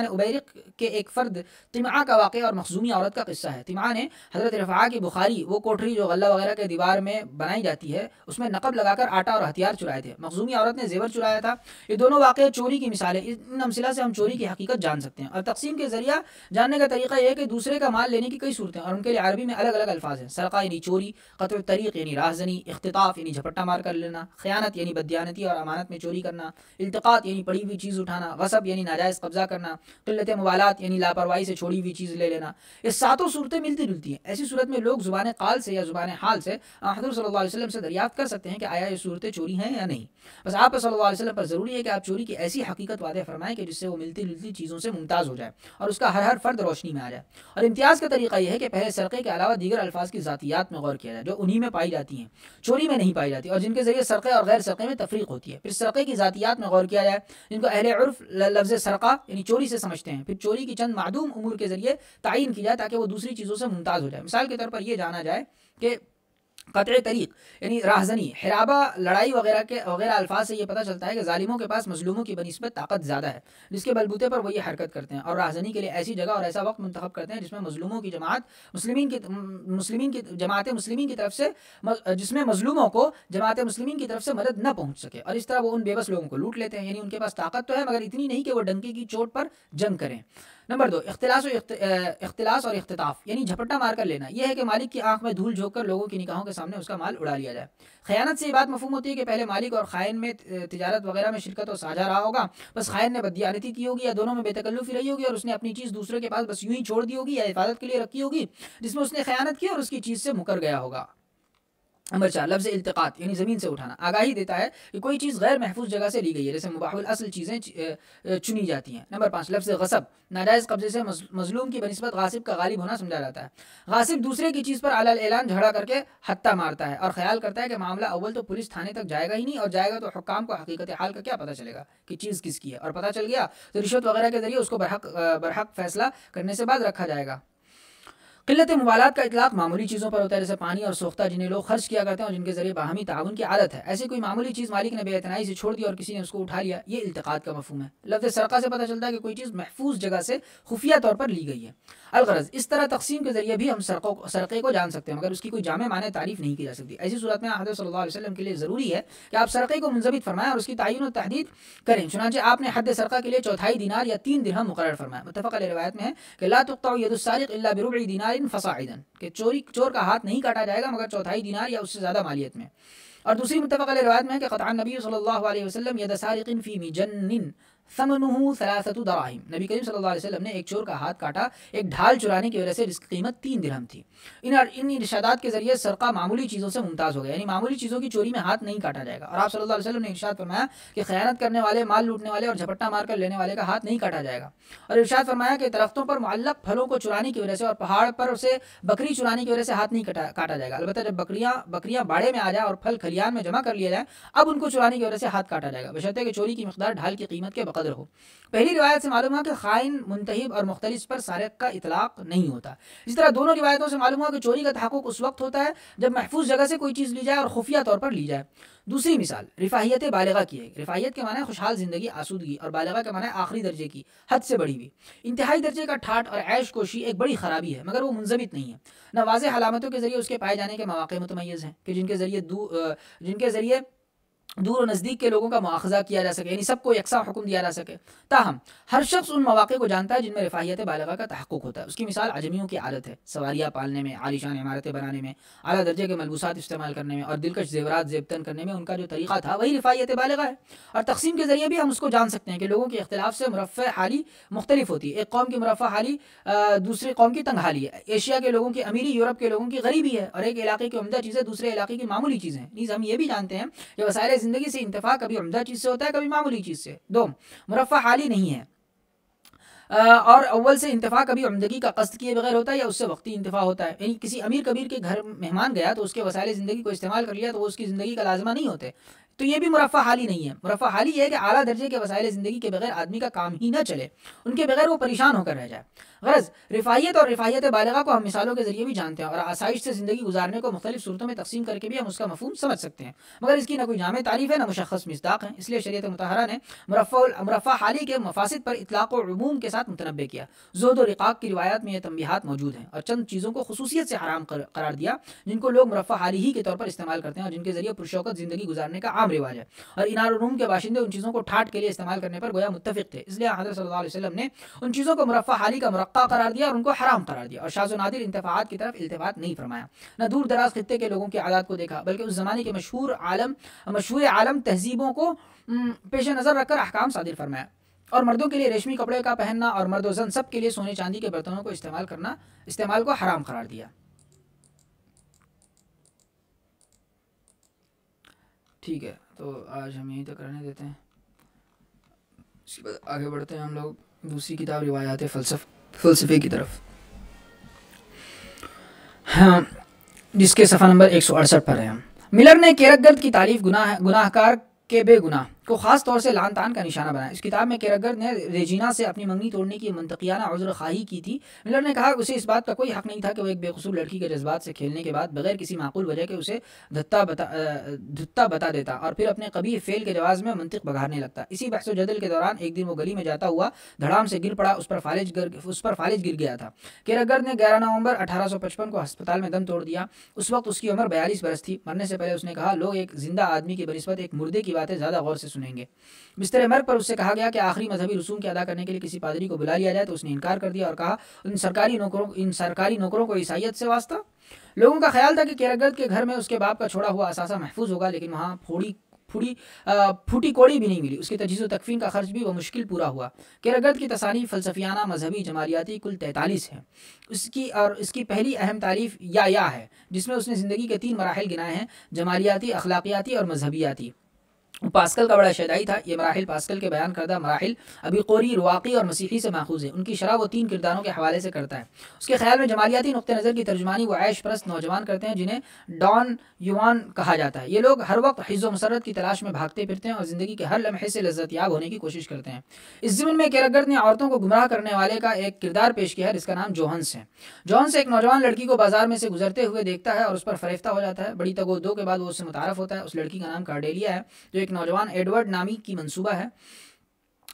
ابیرق کے ایک فرد طمعہ کا واقعہ اور مخزومی عورت کا قصہ ہے. طمعہ نے حضرت رفاعہ کی بخاری، وہ کوٹری جو غلہ وغیرہ کے دیوار میں بنائی جاتی ہے، اس میں نقب لگا کر آٹا اور ہتھیار چرائے تھے. مخزومی عورت نے زیور چرایا تھا. یہ دونوں واقعے چوری کی مثال ہے. ان امثلہ سے ہم چوری کی حقیقت جان سکتے ہیں. اور تقسیم کے ذریعہ جاننے کا طریقہ یہ ہے کہ دوسرے کا مال لینے کی کئی صورتیں اور ان کے لیے عربی میں الگ الگ الفاظ ہیں. سرقہ یعنی چوری، قطع الطریق یعنی راہزنی، اختطاف یعنی جھپٹا مار کر لینا، خیانت یعنی بددیانتی اور امانت میں چوری کرنا، التقاط یعنی پڑی ہوئی چیز اٹھانا، غصب یعنی ناجائز قبضہ کرنا، قلت موالات یعنی لاپرواہی سے چھوڑی ہوئی چیز لے لینا. یہ ساتوں صورتیں ملتی جلتی ہیں. ایسی صورت میں لوگ زبان قال سے یا زبان حال سے حضور صلی اللہ علیہ وسلم سے دریافت کر سکتے ہیں کہ آیا یہ صورتیں چوری ہیں یا نہیں. بس آپ صلی اللہ علیہ وسلم پر ضروری ہے کہ آپ چوری کی ایسی حقیقت واضح فرمائیں کہ جس سے وہ ملتی جلتی چیزوں سے ممتاز ہو جائے اور اس کا ہر فرد روشنی میں آ جائے. اور امتیاز کا طریقہ یہ ہے کہ پہلے سرقے کے علاوہ دیگر الفاظ کی ذاتیات میں غور کیا جائے جو انہی میں پائی جاتی ہیں، چوری میں نہیں پائی جاتی، اور جن کے ذریعے سرقے اور غیر سرقے میں تفریق ہوتی ہے. پھر سرقے کی ذاتیات میں غور کیا جائے جن کو اہل عرف لفظ سرقہ یعنی چوری سے سمجھتے ہیں. پھر چوری کی چند معدوم امور کے ذریعے تعین کی جائے تاکہ وہ دوسری چیزوں سے ممتاز ہو جائے. مثال کے طور پر یہ جانا جائے کہ قطع طریق یعنی راہزنی، حرابہ، لڑائی وغیرہ الفاظ سے یہ پتہ چلتا ہے کہ ظالموں کے پاس مظلوموں کی بنسبت طاقت زیادہ ہے، جس کے بلبوتے پر وہ یہ حرکت کرتے ہیں. اور راہزنی کے لیے ایسی جگہ اور ایسا وقت منتخب کرتے ہیں جس میں مظلوموں کی جماعت مسلمین کی طرف سے جس میں مظلوموں کو جماعت مسلمین کی طرف سے مدد نہ پہنچ سکے. اور اس طرح وہ ان بے بس لوگوں کو لوٹ لیتے ہیں. یعنی ان کے پاس طاقت تو ہے مگر اتنی نہیں کہ وہ ڈنکی کی چوٹ پر جنگ کریں. نمبر 2 اختلاس اور اختطاف یعنی جھپٹا مار کر لینا. یہ ہے کہ مالک کی آنکھ میں دھول جھونک کر لوگوں کی نگاہوں کے سامنے اس کا مال اڑا لیا جائے. خیانت سے یہ بات مفہوم ہوتی ہے کہ پہلے مالک اور خائن میں تجارت وغیرہ میں شرکت و ساجھا رہا ہوگا، بس خائن نے بددیانتی کی ہوگی یا دونوں میں بے تکلفی رہی ہوگی اور اس نے اپنی چیز دوسرے کے پاس بس یوں ہی چھوڑ دی ہوگی یا حفاظت کے لیے رکھی ہوگی جس میں اس نے خیانت کی اور اس کی چیز سے مکر گیا ہوگا. نمبر 4 لفظ التقاط یعنی زمین سے اٹھانا. آگاہی دیتا ہے کہ کوئی چیز غیر محفوظ جگہ سے لی گئی ہے، جیسے مباح الاصل چیزیں چنی جاتی ہیں. نمبر 5 لفظ غصب ناجائز قبضے سے مظلوم کی بنسبت غاصب کا غالب ہونا سمجھا جاتا ہے. غاصب دوسرے کی چیز پر علی الاعلان جھگڑا کر کے ہتھا مارتا ہے اور خیال کرتا ہے کہ معاملہ اول تو پولیس تھانے تک جائے گا ہی نہیں، اور جائے گا تو حکام کو حقیقت حال کا کیا پتہ چلے گا کہ چیز کس کی ہے، اور پتہ چل گیا تو رشوت وغیرہ کے ذریعے اس کو برحق فیصلہ کرنے سے بعد رکھا جائے گا. قلت موالات کا اطلاق معمولی چیزوں پر ہوتا ہے جیسے پانی اور سوختہ جنہیں لوگ خرچ کیا کرتے ہیں اور جن کے ذریعے باہمی تعاون کی عادت ہے. ایسی کوئی معمولی چیز مالک نے بے اعتنائی سے چھوڑ دی اور کسی نے اس کو اٹھا لیا، یہ التقاط کا مفہوم ہے. لفظ سرقہ سے پتہ چلتا ہے کہ کوئی چیز محفوظ جگہ سے خفیہ طور پر لی گئی ہے. الغرض اس طرح تقسیم کے ذریعے بھی ہم سرقے کو جان سکتے ہیں مگر اس کی کوئی جامع معنی تعریف نہیں کی جا سکتی. ایسی صورت میں حضرت صلی اللہ علیہ وسلم کے لیے ضروری ہے کہ آپ سرقے کو منضبط فرمائیں اور اس کی تعین و تحدید کریں. چنانچہ آپ نے حد سرقہ کے لیے 1/4 دینار یا 3 درہم مقرر فرمایا. متفق علیہ روایت میں ہے کہ لا تقطع ید السارق الا بربع دینار فصاعدا، کہ چور کا ہاتھ نہیں کاٹا جائے گا مگر 1/4 دینار یا اس سے زیادہ مالیت میں. اور دوسری متفق علیہ روایت میں ہے کہ قطع النبی صلی اللہ علیہ وسلم ید سارق فی مجن ثمنہ 3 دراہم. نبی کریم صلی اللہ علیہ وسلم نے ایک چور کا ہاتھ کاٹا ایک ڈھال چرانے کی وجہ سے جس کی قیمت 3 درہم تھی. ان ارشادات کے ذریعے سرقہ معمولی چیزوں سے ممتاز ہو گیا، یعنی معمولی چیزوں کی چوری میں ہاتھ نہیں کاٹا جائے گا. اور آپ صلی اللہ علیہ وسلم نے ارشاد فرمایا کہ خیانت کرنے والے، مال لوٹنے والے اور جھپٹا مار کر لینے والے کا ہاتھ نہیں کاٹا جائے گا. اور ارشاد فرمایا کہ درختوں پر معلق پھلوں کو چرانے کی وجہ سے اور پہاڑ پر سے بکری چرانے کی وجہ سے ہاتھ نہیں کاٹا جائے گا. البتہ جب بکریاں باڑے میں آ جائیں اور پھل کھلیان میں جمع کر لیے جائیں اب ان کو چرانے کی وجہ سے ہاتھ کاٹا جائے گا، بشرطے کہ چوری کی مقدار ڈھال کی قیمت کے بقدر ہو۔ پہلی روایت سے معلوم ہوا کہ خائن، منتہب اور مختلس پر سارق کا اطلاق نہیں ہوتا۔ اس طرح دونوں روایتوں سے معلوم ہوا کہ چوری کا تحقق اس وقت ہوتا ہے جب محفوظ جگہ سے کوئی چیز لی جائے اور خفیہ طور پر لی جائے۔ دوسری مثال رفاہیت بالغہ کی ہے۔ رفاہیت کے معنی ہے خوشحال زندگی، آسودگی، اور بالغہ کے معنی ہے آخری درجے کی، حد سے بڑھی ہوئی۔ انتہائی درجے کا ٹھاٹ اور عیش کوشی ایک بڑی خرابی ہے، مگر وہ منضبط نہیں ہے۔ نہ واضح علامتوں کے ذریعے اس کے پائے جانے کے مواقع متمیز ہیں کہ جن کے ذریعے دور و نزدیک کے لوگوں کا مواخذہ کیا جا سکے، یعنی سب کو یکساں حکم دیا جا سکے۔ تاہم ہر شخص ان مواقع کو جانتا ہے جن میں رفاہیت بالغہ کا تحقق ہوتا ہے۔ اس کی مثال عجمیوں کی عادت ہے سواریاں پالنے میں، عالیشان عمارتیں بنانے میں، اعلیٰ درجے کے ملبوسات استعمال کرنے میں اور دلکش زیورات زیبتن کرنے میں ان کا جو طریقہ تھا وہی رفاہیت بالغہ ہے۔ اور تقسیم کے ذریعے بھی ہم اس کو جان سکتے ہیں کہ لوگوں کے اختلاف سے مرفہ حالی مختلف ہوتی ہے۔ ایک قوم کی مرفہ حالی دوسری قوم کی تنگ حالی ہے۔ ایشیا کے لوگوں کی امیری یورپ کے لوگوں کی غریبی ہے، اور ایک علاقے کی عمدہ چیزیں دوسرے علاقے کی معمولی چیزیں ہیں۔ نیز ہم یہ بھی جانتے ہیں کہ وسائل زندگی سے انتفاع کبھی عمدہ چیز سے ہوتا ہے، کبھی معمولی چیز سے۔ دو، مرفہ حالی نہیں ہے اور اول سے انتفاع کبھی عمدگی کا قصد کیے بغیر ہوتا ہے یا اس سے وقتی انتفاع ہوتا ہے۔ یعنی کسی امیر کبیر کے گھر مہمان گیا تو اس کے وسائل زندگی کو استعمال کر لیا تو وہ اس کی زندگی کا لازمہ نہیں ہوتے، تو یہ بھی مرفہ حالی نہیں ہے۔ مرفہ حالی یہ ہے کہ اعلیٰ درجے کے وسائل زندگی کے بغیر آدمی کا کام ہی نہ چلے، ان کے بغیر وہ پریشان ہو کر رہ جائے۔ غرض رفاہیت اور رفاہیت بالغہ کو ہم مثالوں کے ذریعے بھی جانتے ہیں، اور آسائش سے زندگی گزارنے کو مختلف صورتوں میں تقسیم کر کے بھی ہم اس کا مفہوم سمجھ سکتے ہیں، مگر اس کی نہ کوئی جامع تعریف ہے نہ مشخص مصداق ہے۔ اس لیے شریعت مطہرہ نے مرفہ حالی کے مفاسد پر اطلاق و عموم کے ساتھ متنبع کیا۔ زہد و رقاق کی روایات میں یہ تنبیہات موجود ہیں، اور چند چیزوں کو خصوصیت سے حرام قرار دیا جن کو لوگ مرفہ حالی ہی کے طور پر استعمال کرتے ہیں اور جن کے ذریعے پرشوکت زندگی گزارنے کا عام رواج ہے، اور انار و روم کے باشندے ان چیزوں کو ٹھاٹ کے لیے استعمال کرنے پر گویا متفق تھے۔ اس لیے حضرت صلی اللہ علیہ وسلم نے ان چیزوں کو مرفہ حالی کا مرقع قرار دیا اور ان کو حرام قرار دیا، اور شاذ و نادر انتفاعات کی طرف التفات نہیں فرمایا۔ نہ دور دراز خطے کے لوگوں کی عادات کو دیکھا، بلکہ اس زمانے کے مشہور عالم تہذیبوں کو پیش نظر رکھ کر احکام صادر فرمایا، اور مردوں کے لیے ریشمی کپڑے کا پہننا اور مرد و زن سب کے لیے سونے چاندی کے برتنوں کو استعمال کو حرام قرار دیا۔ ٹھیک ہے، تو آج ہم یہیں تک رہنے دیتے ہیں، اس کے بعد آگے بڑھتے ہیں ہم لوگ دوسری کتاب روایات فلسفے کی طرف، ہاں، جس کے صفحہ نمبر 168 پر ہے۔ ملر نے کیرکگرد کی تعریف گناہ کار کے بے گناہ کو خاص طور سے لعن طعن کا نشانہ بنایا۔ اس کتاب میں کیرکگرد نے ریجینا سے اپنی منگنی توڑنے کی منطقیانہ عذر خواہی کی تھی۔ ملر نے کہا کہ اسے اس بات کا کوئی حق نہیں تھا کہ وہ ایک بے قصور لڑکی کے جذبات سے کھیلنے کے بعد بغیر کسی معقول وجہ کے اسے دھتا بتا دیتا اور پھر اپنے قبیح فعل کے جواز میں منطق بگاڑنے لگتا۔ اسی بحث و جدل کے دوران ایک دن وہ گلی میں جاتا ہوا دھڑام سے گر پڑا، اس پر فالج گر گیا تھا۔ کیرکگرد نے 11 نومبر 1855 کو ہسپتال میں دم توڑ دیا۔ اس وقت اس کی عمر 42 برس تھی۔ مرنے سے پہلے اس نے کہا، لوگ ایک زندہ آدمی کی بنسبت ایک مردے کی باتیں زیادہ غور سے سنیں گے۔ بستر مرگ پر اس سے کہا گیا کہ آخری مذہبی رسوم کی ادا کرنے کے لیے کسی پادری کو بلا لیا جائے، تو اس نے انکار کر دیا اور کہا، ان سرکاری نوکروں کو عیسائیت سے واسطہ۔ لوگوں کا خیال تھا کہ کیرکگرد کے گھر میں اس کے باپ کا چھوڑا ہوا اثاثہ محفوظ ہوگا، لیکن وہاں پھوٹی کوڑی بھی نہیں ملی۔ اس کی تجہیز و تکفین کا خرچ بھی وہ مشکل پورا ہوا۔ کیرکگرد کی تصانیف فلسفیانہ، مذہبی، جمالیاتی کل 43 ہیں۔ اس کی پہلی اہم تعریف یا ہے، جس میں اس نے زندگی کے 3 مراحل گنائے ہیں: جمالیاتی، اخلاقیاتی اور مذہبیاتی۔ پاسکل کا بڑا شیدائی تھا۔ یہ مراحل پاسکل کے بیان کردہ مراحل ابھی قوری، رواقی اور مسیحی سے ماخوذ ہیں۔ ان کی شرح وہ 3 کرداروں کے حوالے سے کرتا ہے۔ اس کے خیال میں جمالیاتی نقطہ نظر کی ترجمانی وہ عیش پرست نوجوان کرتے ہیں جنہیں ڈان یوان کہا جاتا ہے۔ یہ لوگ ہر وقت حظ و مسرت کی تلاش میں بھاگتے پھرتے ہیں اور زندگی کے ہر لمحے سے لذت یاب ہونے کی کوشش کرتے ہیں۔ اس ضمن میں کیرکگرد نے عورتوں کو گمراہ کرنے والے کا ایک کردار پیش کیا ہے جس کا نام جوہنس ہے۔ جوہنس ایک نوجوان لڑکی کو بازار میں سے گزرتے ہوئے دیکھتا ہے اور اس پر فریفتہ ہو جاتا ہے۔ بڑی تگ و دو کے بعد وہ اس سے متعارف ہوتا ہے۔ اس لڑکی کا نام کارڈیلیا ہے، جو ایک نوجوان ایڈورڈ نامی کی منصوبہ ہے۔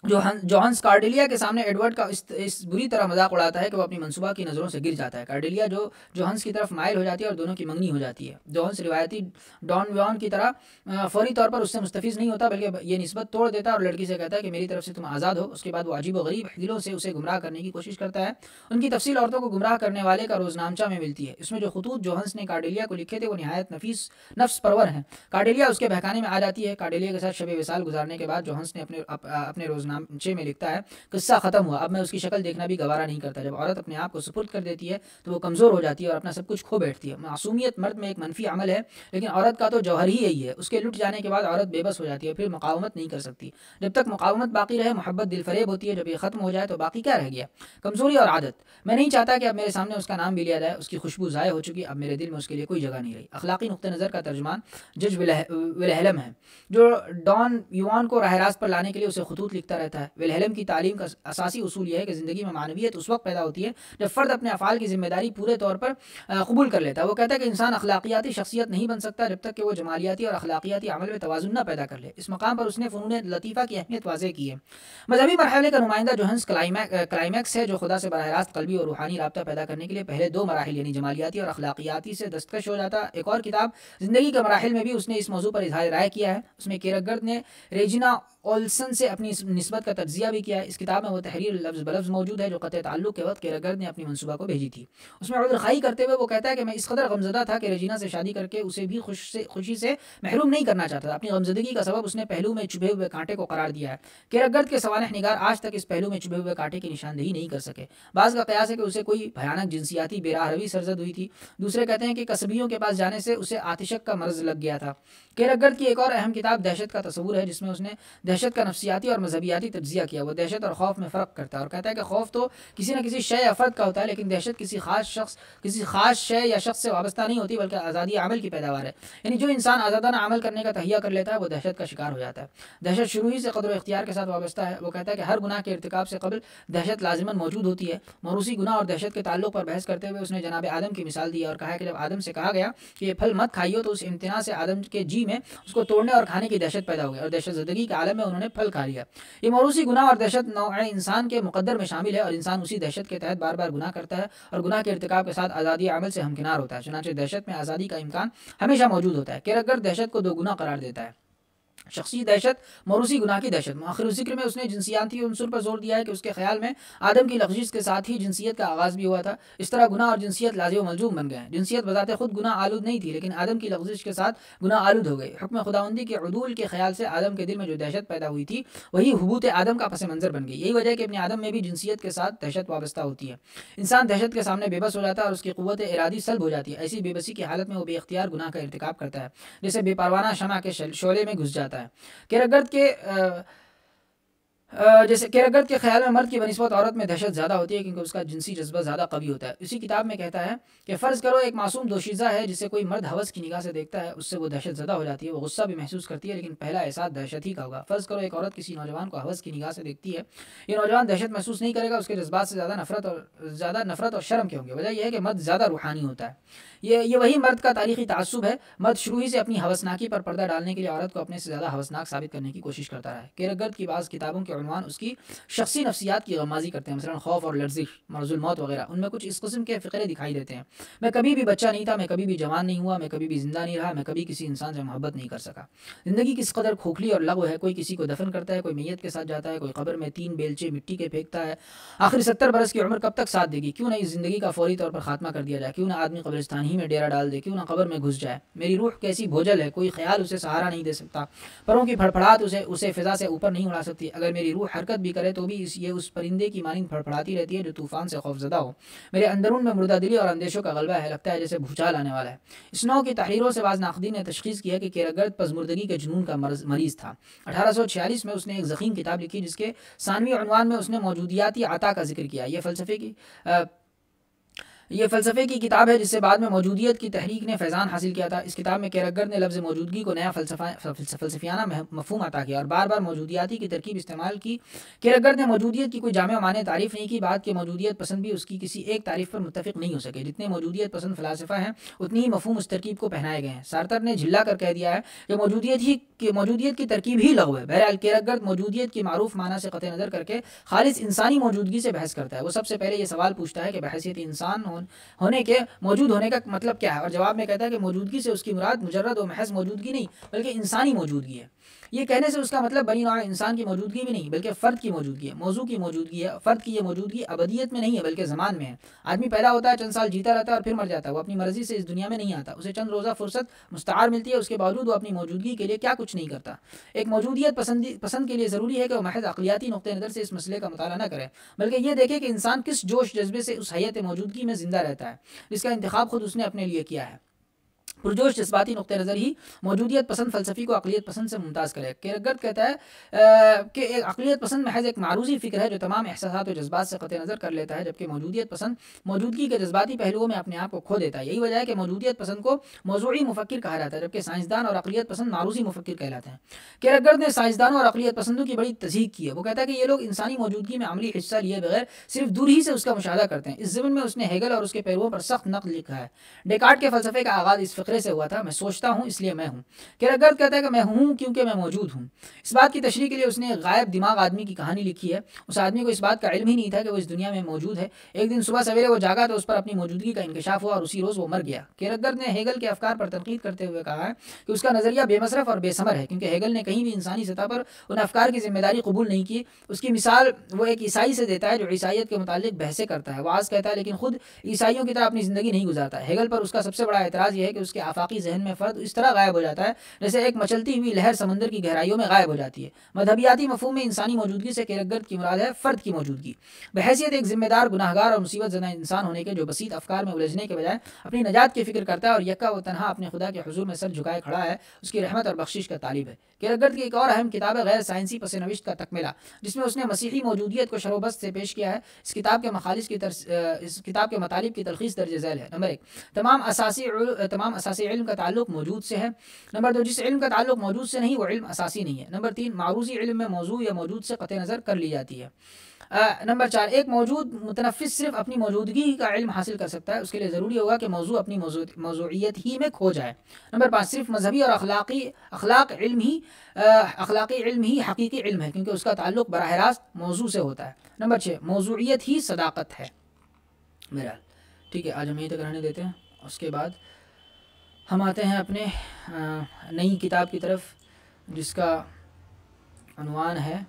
جوہنس کارڈیلیا کے سامنے ایڈورڈ کا اس بری طرح مذاق اڑاتا ہے کہ وہ اپنی منصوبہ کی نظروں سے گر جاتا ہے۔ کارڈیلیا جوہنس کی طرف مائل ہو جاتی ہے اور دونوں کی منگنی ہو جاتی ہے۔ جوہنس روایتی ڈان ویان کی طرح فوری طور پر اس سے مستفیض نہیں ہوتا، بلکہ یہ نسبت توڑ دیتا ہے اور لڑکی سے کہتا ہے کہ میری طرف سے تم آزاد ہو۔ اس کے بعد وہ عجیب و غریب حیلوں سے اسے گمراہ کرنے کی کوشش کرتا ہے۔ ان کی تفصیل عورتوں کو گمراہ کرنے والے کا روزنامچہ میں ملتی ہے۔ اس میں جو خطوط جوہنس نے کارڈیلیا کو لکھے تھے وہ نہایت نفس پرور ہیں۔ کارڈیلیا اس کے بہکانے میں آ جاتی ہے۔ کارڈیلیا کے ساتھ شب وصال گزارنے کے بعد جوہنس نے اپنے روزنامچے میں لکھتا ہے، قصہ ختم ہوا، اب میں اس کی شکل دیکھنا بھی گوارا نہیں کرتا۔ جب عورت اپنے آپ کو سپرد کر دیتی ہے تو وہ کمزور ہو جاتی ہے اور اپنا سب کچھ کھو بیٹھتی ہے۔ معصومیت مرد میں ایک منفی عمل ہے، لیکن عورت کا تو جوہر ہی یہی ہے۔ اس کے لٹ جانے کے بعد عورت بے بس ہو جاتی ہے، پھر مقاومت نہیں کر سکتی۔ جب تک مقاومت باقی رہے محبت دل فریب ہوتی ہے، جب یہ ختم ہو جائے تو باقی کیا رہ گیا؟ کمزوری اور عادت۔ میں نہیں چاہتا کہ اب میرے سامنے اس کا نام بھی لیا جائے، اس کی خوشبو ضائع ہو چکی، اب میرے دل میں اس کے لیے کوئی جگہ نہیں رہی۔ اخلاقی نقطہ نظر کا ترجمان جج ولہلم ہے، جو ڈان یوان کو راہ راست پر لانے کے لیے اسے خطوط لکھتا رہتا ہے۔ ویلہیلم کی تعلیم کا اساسی اصول یہ ہے کہ زندگی میں معنویت اس وقت پیدا ہوتی ہے جب فرد اپنے افعال کی ذمہ داری پورے طور پر قبول کر لیتا ہے۔ وہ کہتا ہے کہ انسان اخلاقیاتی شخصیت نہیں بن سکتا جب تک کہ وہ جمالیاتی اور اخلاقیاتی عمل میں توازن نہ پیدا کر لے۔ اس مقام پر اس نے فنون لطیفہ کی اہمیت واضح کی ہے۔ مذہبی مرحلے کا نمائندہ جوہنس کلائمیکس ہے، جو خدا سے براہ راست قلبی اور روحانی رابطہ پیدا کرنے کے لیے پہلے دو مراحل یعنی جمالیاتی اور اخلاقیاتی سے دستکش ہو جاتا ہے۔ ایک اور کتاب زندگی کے مراحل میں بھی اس نے اس موضوع پر اظہار رائے کیا ہے۔ اس میں کیرکگارڈ نے ریجینا اولسن سے اپنی نسبت کا تجزیہ بھی کیا ہے۔ اس کتاب میں وہ تحریر لفظ بلفظ موجود ہے جو قطع تعلق کے وقت کیرکگارڈ نے اپنی منصوبہ کو بھیجی تھی۔ اس میں عذر خواہی کرتے ہوئے وہ کہتا ہے کہ میں اس قدر غمزدہ تھا کہ ریجینا سے شادی کر کے اسے بھی خوشی سے محروم نہیں کرنا چاہتا تھا۔ اپنی غمزدگی کا سبب اس نے پہلو میں چھپے ہوئے کانٹے کو قرار دیا ہے۔ کیرکگارڈ کے سوانح نگار آج تک اس پہلو میں چھپے ہوئے کانٹے کی نشاندہی نہیں کر سکے۔ بعض کا قیاس ہے کہ اسے کوئی بھیانک جنسیاتی بے راہ روی سرزد ہوئی تھی، دوسرے کہتے ہیں کہ قصبیوں کے پاس جانے سے اسے آتشک کا مرض لگ گیا تھا۔ کیرکگارڈ کی ایک اور اہم کتاب دہشت کا تصور ہے، جس میں اس نے دہشت کا نفسیاتی اور مذہبیاتی تجزیہ کیا۔ وہ دہشت اور خوف میں فرق کرتا ہے اور کہتا ہے کہ خوف تو کسی نہ کسی شے یا فرد کا ہوتا ہے، لیکن دہشت کسی خاص شے یا شخص سے وابستہ نہیں ہوتی بلکہ آزادی عمل کی پیداوار ہے۔ یعنی جو انسان آزادانہ عمل کرنے کا تہیہ کر لیتا ہے وہ دہشت کا شکار ہو جاتا ہے۔ دہشت شروع ہی سے قدر و اختیار کے ساتھ وابستہ ہے۔ وہ کہتا ہے کہ ہر گناہ کے ارتکاب سے قبل دہشت لازماً موجود ہوتی ہے۔ موروثی گناہ اور دہشت کے تعلق پر بحث کرتے ہوئے اس نے جناب آدم کی مثال دی اور کہا کہ جب آدم سے کہا گیا کہ یہ پھل مت کھائیو تو اس امتناع سے آدم کے جی میں اس کو توڑنے اور کھانے کی دہشت پیدا ہو گئی اور دہشت زدگی کے عالم میں انہوں نے پھل کھا لیا۔ یہ موروثی گناہ اور دہشت نوع انسان کے مقدر میں شامل ہے اور انسان اسی دہشت کے تحت بار بار گناہ کرتا ہے اور گناہ کے ارتکاب کے ساتھ آزادی عمل سے ہمکنار ہوتا ہے۔ چنانچہ دہشت میں آزادی کا امکان ہمیشہ موجود ہوتا ہے۔ کیرکگارڈ دہشت کو دو گنا قرار دیتا ہے: شخصی دہشت، موروثی گناہ کی دہشت۔ مؤخر الذکر میں اس نے جنسیاتی عنصر پر زور دیا ہے کہ اس کے خیال میں آدم کی لغزش کے ساتھ ہی جنسیت کا آغاز بھی ہوا تھا۔ اس طرح گناہ اور جنسیت لازم و ملزوم بن گئے۔ جنسیت بذات خود گناہ آلود نہیں تھی، لیکن آدم کی لغزش کے ساتھ گناہ آلود ہو گئی۔ حکم خداوندی کے عدول کے خیال سے آدم کے دل میں جو دہشت پیدا ہوئی تھی وہی حبوط آدم کا پس منظر بن گئی۔ یہی وجہ ہے کہ ابن آدم میں بھی جنسیت کے ساتھ دہشت وابستہ ہوتی ہے۔ انسان دہشت کے سامنے بے بس ہو جاتا ہے اور اس کی قوت ارادی سلب ہو جاتی ہے۔ ایسی بے بسی کی حالت میں وہ بے اختیار گناہ کا ارتکاب کرتا ہے، جیسے بے پروانہ شمع کے شعلے میں گھس جاتا ہے۔ کیرکگارڈ کے خیال میں مرد کی بنسبت عورت میں دہشت زیادہ ہوتی ہے کیونکہ اس کا جنسی جذبہ زیادہ قوی ہوتا ہے۔ اسی کتاب میں کہتا ہے کہ فرض کرو ایک معصوم دوشیزہ ہے جسے کوئی مرد ہوس کی نگاہ سے دیکھتا ہے، اس سے وہ دہشت زدہ ہو جاتی ہے، وہ غصہ بھی محسوس کرتی ہے، لیکن پہلا احساس دہشت ہی کا ہوگا۔ فرض کرو ایک عورت کسی نوجوان کو ہوس کی نگاہ سے دیکھتی ہے، یہ نوجوان دہشت محسوس نہیں کرے گا، اس کے جذبات سے زیادہ نفرت اور شرم کے ہوں گے۔ وجہ یہ ہے کہ مرد زیادہ روحانی ہوتا ہے۔ یہ وہی مرد کا تاریخی تعصب ہے۔ مرد شروع ہی سے اپنی ہوسناکی پر پردہ ڈالنے کے لیے عورت کو اپنے سے زیادہ ہوسناک ثابت کرنے کی کوشش کرتا رہا ہے۔ کیرکگارڈ کی بعض کتابوں کے عنوان اس کی شخصی نفسیات کی غمازی کرتے ہیں، مثلا خوف اور لرزش، مرض الموت وغیرہ۔ ان میں کچھ اس قسم کے فقرے دکھائی دیتے ہیں: میں کبھی بھی بچہ نہیں تھا، میں کبھی بھی جوان نہیں ہوا، میں کبھی بھی زندہ نہیں رہا، میں کبھی کسی انسان سے محبت نہیں کر سکا۔ زندگی کس قدر کھوکھلی اور لغو ہے، کوئی کسی کو دفن کرتا ہے، کوئی میت کے ساتھ جاتا ہے، کوئی قبر میں 3 بیلچے مٹی کے پھینکتا ہے۔ آخر 70 برس کی عمر کب تک ساتھ دے گی؟ کیوں نہ اس زندگی کا فوری طور پر خاتمہ کر دیا جائے؟ کیوں نہ آدمی قبرستان ہی میں ڈیرا ڈال دے؟ کیوں نہ قبر میں گھس جائے؟ میری روح کیسی بھوجل ہے، کوئی خیال اسے سہارا نہیں دے سکتا، پروں کی پھڑپڑاہٹ اسے فضا سے اوپر نہیں اڑا سکتی۔ اگر میری روح حرکت بھی کرے تو بھی یہ اس پرندے کی مانند پھڑپڑاتی رہتی ہے جو طوفان سے خوفزدہ ہو۔ میرے اندرون میں مردہ دلی اور اندیشوں کا غلبہ ہے، لگتا ہے جیسے بھوچال آنے والا ہے۔ اس نوع کی تحریروں سے بعض ناقدین نے تشخیص کی ہے کہ کیرکگارڈ پژمردگی کے جنون کا مریض تھا۔ 1846 میں اس نے ایک ضخیم کتاب لکھی جس کے ثانوی عنوان میں اس نے موجودیاتی عطا کا ذکر کیا۔ یہ فلسفے کی کتاب ہے جس سے بعد میں موجودیت کی تحریک نے فیضان حاصل کیا تھا۔ اس کتاب میں کیرکگارڈ نے لفظ موجودگی کو نیا فلسفیانہ مفہوم عطا کیا اور بار بار موجودیاتی کی ترکیب استعمال کی۔ کیرکگارڈ نے موجودیت کی کوئی جامع معنی تعریف نہیں کی۔ بعد کے موجودیت پسند بھی اس کی کسی ایک تعریف پر متفق نہیں ہو سکے۔ جتنے موجودیت پسند فلاسفہ ہیں اتنی ہی مفہوم اس ترکیب کو پہنائے گئے ہیں۔ سارتر نے جھلا کر کہہ دیا ہے کہ موجودیت کی ترکیب ہی لغو ہے۔ بہرحال کیرکگارڈ موجودیت کی معروف معنی سے قطع نظر کر کے خالص انسانی موجودگی سے بحث کرتا ہے۔ وہ سب سے پہلے یہ سوال پوچھتا ہے کہ بحیثیت انسان ہونے کے موجود ہونے کا مطلب کیا ہے، اور جواب میں کہتا ہے کہ موجودگی سے اس کی مراد مجرد و محض موجودگی نہیں بلکہ انسانی موجودگی ہے۔ یہ کہنے سے اس کا مطلب بنی نوع انسان کی موجودگی بھی نہیں بلکہ فرد کی موجودگی ہے، موضوع کی موجودگی ہے۔ فرد کی یہ موجودگی ابدیت میں نہیں ہے بلکہ زمان میں ہے۔ آدمی پیدا ہوتا ہے، چند سال جیتا رہتا ہے اور پھر مر جاتا ہے۔ وہ اپنی مرضی سے اس دنیا میں نہیں آتا، اسے چند روزہ فرصت مستعار ملتی ہے، اس کے باوجود وہ اپنی موجودگی کے لیے کیا کچھ نہیں کرتا۔ ایک موجودیت پسند کے لیے ضروری ہے کہ وہ محض عقلیاتی نقطہ نظر سے اس مسئلے کا مطالعہ نہ کرے بلکہ یہ دیکھے کہ انسان کس جوش جذبے سے اس حیت موجودگی میں زندہ رہتا ہے جس کا انتخاب خود اس نے اپنے لیے کیا ہے۔ پرجوش جذباتی نقطہ نظر ہی موجودیت پسند فلسفی کو عقلیت پسند سے ممتاز کرے. کیرکگارد کہتا ہے کہ ایک عقلیت پسند محض ایک معروضی فکر ہے جو تمام احساسات و جذبات سے قطع نظر کر لیتا ہے، جبکہ موجودیت پسند موجودگی کے جذباتی پہلوؤں میں اپنے آپ کو کھو دیتا ہے. یہی وجہ ہے کہ موجودیت پسند کو موضوعی مفکر کہا جاتا ہے، جبکہ سائنسدان اور عقلیت پسند معروضی مفکر کہلاتے ہیں. کیرکگارد نے سائنسدانوں اور عقلیت پسندوں کی بڑی تضحیق کی ہے. وہ کہتا ہے کہ یہ لوگ انسانی موجودگی میں عملی حصہ لیے بغیر صرف دور ہی سے اس کا مشاہدہ کرتے ہیں. اس ضمن میں اس نے ہیگل اور اس کے پیرووں پر سخت نقد لکھا ہے. ڈیکارٹ کے فلسفے کا آغاز اس فقرے سے ہوا تھا: میں سوچتا ہوں اس لیے میں ہوں. کیرکگارد کہتا ہے کہ میں ہوں کیونکہ میں موجود ہوں. اس بات کی تشریح کے لیے اس نے غائب دماغ آدمی کی کہانی لکھی ہے. اس آدمی کو اس بات کا علم ہی نہیں تھا کہ وہ اس دنیا میں موجود ہے. ایک دن صبح سویرے وہ جاگا تو اس پر اپنی موجودگی کا انکشاف ہوا اور اسی روز وہ مر گیا. کیرکگارد نے ہیگل کے افکار پر تنقید کرتے ہوئے کہا ہے کہ اس کا نظریہ بے مصرف اور بے ثمر ہے، کیونکہ ہیگل نے کہیں بھی انسانی سطح پر ان افکار کی ذمہ داری قبول نہیں کی. اس کی مثال وہ ایک عیسائی سے دیتا ہے جو عیسائیت کے متعلق بحثیں کرتا ہے، وعظ کہتا ہے، لیکن خود عیسائیوں کی طرح اپنی زندگی نہیں گزارتا. ہیگل پر اس کا سب سے بڑا اعتراض یہ ہے کہ اس کے آفاقی ذہن میں فرد اس طرح غائب ہو جاتا ہے جیسے ایک مچلتی ہوئی لہر سمندر کی گہرائیوں میں غائب ہو جاتی ہے. مذہبیاتی مفہوم میں انسانی موجودگی سے کیرکگارد کی مراد ہے فرد کی موجودگی، بحیثیت ایک ذمہ دار، گناہگار اور مصیبت زدہ انسان ہونے کے، جو بسیط افکار میں الجھنے کے بجائے اپنی نجات کی فکر کرتا ہے اور یکا و تنہا اپنے خدا کے حضور میں سر جھکائے کھڑا ہے، اس کی رحمت اور بخشش کا طالب ہے. کیرکگارد کی ایک اور اہم کتاب ہے غیر سائنسی پس نوشت کا تکملہ، جس میں اس نے مسیحی موجودیت کو شرح و بست سے پیش کیا ہے. اس کتاب کے مطالب کی تلخیص درج ذیل ہے. نمبر 1، تمام اساسی علم کا تعلق موجود سے ہے. نمبر 2، جس علم کا تعلق موجود سے نہیں وہ علم اساسی نہیں ہے. نمبر 3، معروضی علم میں موضوع یا موجود سے قطع نظر کر لی جاتی ہے. نمبر 4، ایک موجود متنفس صرف اپنی موجودگی کا علم حاصل کر سکتا ہے، اس کے لیے ضروری ہوگا کہ موضوع اپنی موضوعیت ہی میں کھو جائے. نمبر 5، صرف مذہبی اور اخلاقی علم ہی حقیقی علم ہے، کیونکہ اس کا تعلق براہ راست موضوع سے ہوتا ہے. نمبر 6، موضوعیت ہی صداقت ہے. میرا ٹھیک ہے، آج ہم یہیں تک رہنے دیتے ہیں. اس کے بعد ہم آتے ہیں اپنے نئی کتاب کی طرف، جس کا عنوان ہے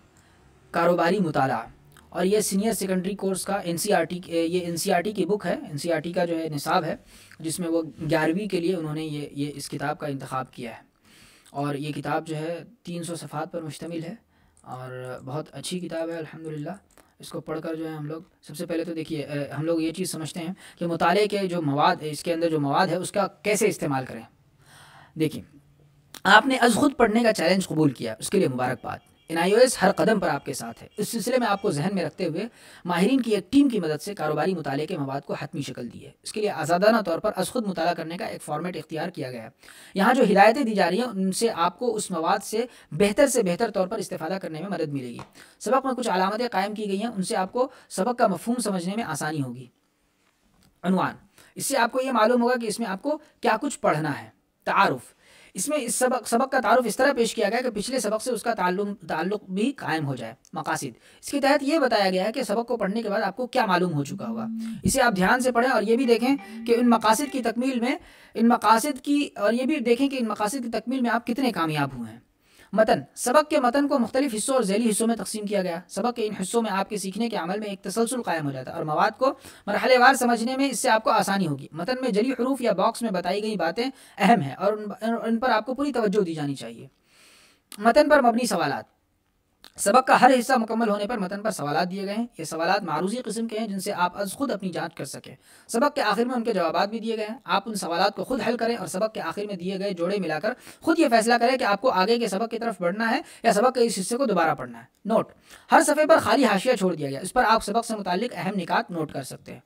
کاروباری مطالعہ، اور یہ سینئر سیکنڈری کورس کا این سی آر ٹی کی بک ہے. این سی آر ٹی کا جو ہے نصاب ہے، جس میں وہ 11ویں کے لیے انہوں نے یہ اس کتاب کا انتخاب کیا ہے. اور یہ کتاب جو ہے 300 صفحات پر مشتمل ہے اور بہت اچھی کتاب ہے الحمدللہ. اس کو پڑھ کر جو ہے ہم لوگ سب سے پہلے تو دیکھیے، ہم لوگ یہ چیز سمجھتے ہیں کہ مطالعے کے جو مواد، اس کے اندر جو مواد ہے اس کا کیسے استعمال کریں. دیکھیے، آپ نے از خود پڑھنے کا چیلنج قبول کیا، اس کے لیے مبارکباد. NIOS ہر قدم پر آپ کے ساتھ ہے. اس سلسلے میں آپ کو ذہن میں رکھتے ہوئے ماہرین کی ایک ٹیم کی مدد سے کاروباری مطالعے کے مواد کو حتمی شکل دی ہے. اس کے لیے آزادانہ طور پر از خود مطالعہ کرنے کا ایک فارمیٹ اختیار کیا گیا ہے. یہاں جو ہدایتیں دی جا رہی ہیں ان سے آپ کو اس مواد سے بہتر طور پر استفادہ کرنے میں مدد ملے گی. سبق میں کچھ علامتیں قائم کی گئی ہیں، ان سے آپ کو سبق کا مفہوم سمجھنے میں آسانی ہوگی. عنوان، اس سے آپ کو یہ معلوم ہوگا کہ اس میں آپ کو کیا کچھ پڑھنا ہے. تعارف، اس میں اس سبق کا تعارف اس طرح پیش کیا گیا کہ پچھلے سبق سے اس کا تعلق بھی قائم ہو جائے. مقاصد، اس کے تحت یہ بتایا گیا ہے کہ سبق کو پڑھنے کے بعد آپ کو کیا معلوم ہو چکا ہوگا. اسے آپ دھیان سے پڑھیں اور یہ بھی دیکھیں کہ ان مقاصد کی تکمیل میں آپ کتنے کامیاب ہوئے ہیں. متن، سبق کے متن کو مختلف حصوں اور ذیلی حصوں میں تقسیم کیا گیا. سبق کے ان حصوں میں آپ کے سیکھنے کے عمل میں ایک تسلسل قائم ہو جاتا ہے اور مواد کو مرحلے وار سمجھنے میں اس سے آپ کو آسانی ہوگی. متن میں جلی حروف یا باکس میں بتائی گئی باتیں اہم ہیں اور ان پر آپ کو پوری توجہ دی جانی چاہیے. متن پر مبنی سوالات، سبق کا ہر حصہ مکمل ہونے پر متن پر سوالات دیے گئے ہیں. یہ سوالات معروضی قسم کے ہیں جن سے آپ از خود اپنی جانچ کر سکیں. سبق کے آخر میں ان کے جوابات بھی دیے گئے ہیں. آپ ان سوالات کو خود حل کریں اور سبق کے آخر میں دیے گئے جوڑے ملا کر خود یہ فیصلہ کریں کہ آپ کو آگے کے سبق کی طرف بڑھنا ہے یا سبق کے اس حصے کو دوبارہ پڑھنا ہے. نوٹ، ہر صفحے پر خالی حاشیہ چھوڑ دیا گیا، اس پر آپ سبق سے متعلق اہم نکات نوٹ کر سکتے ہیں.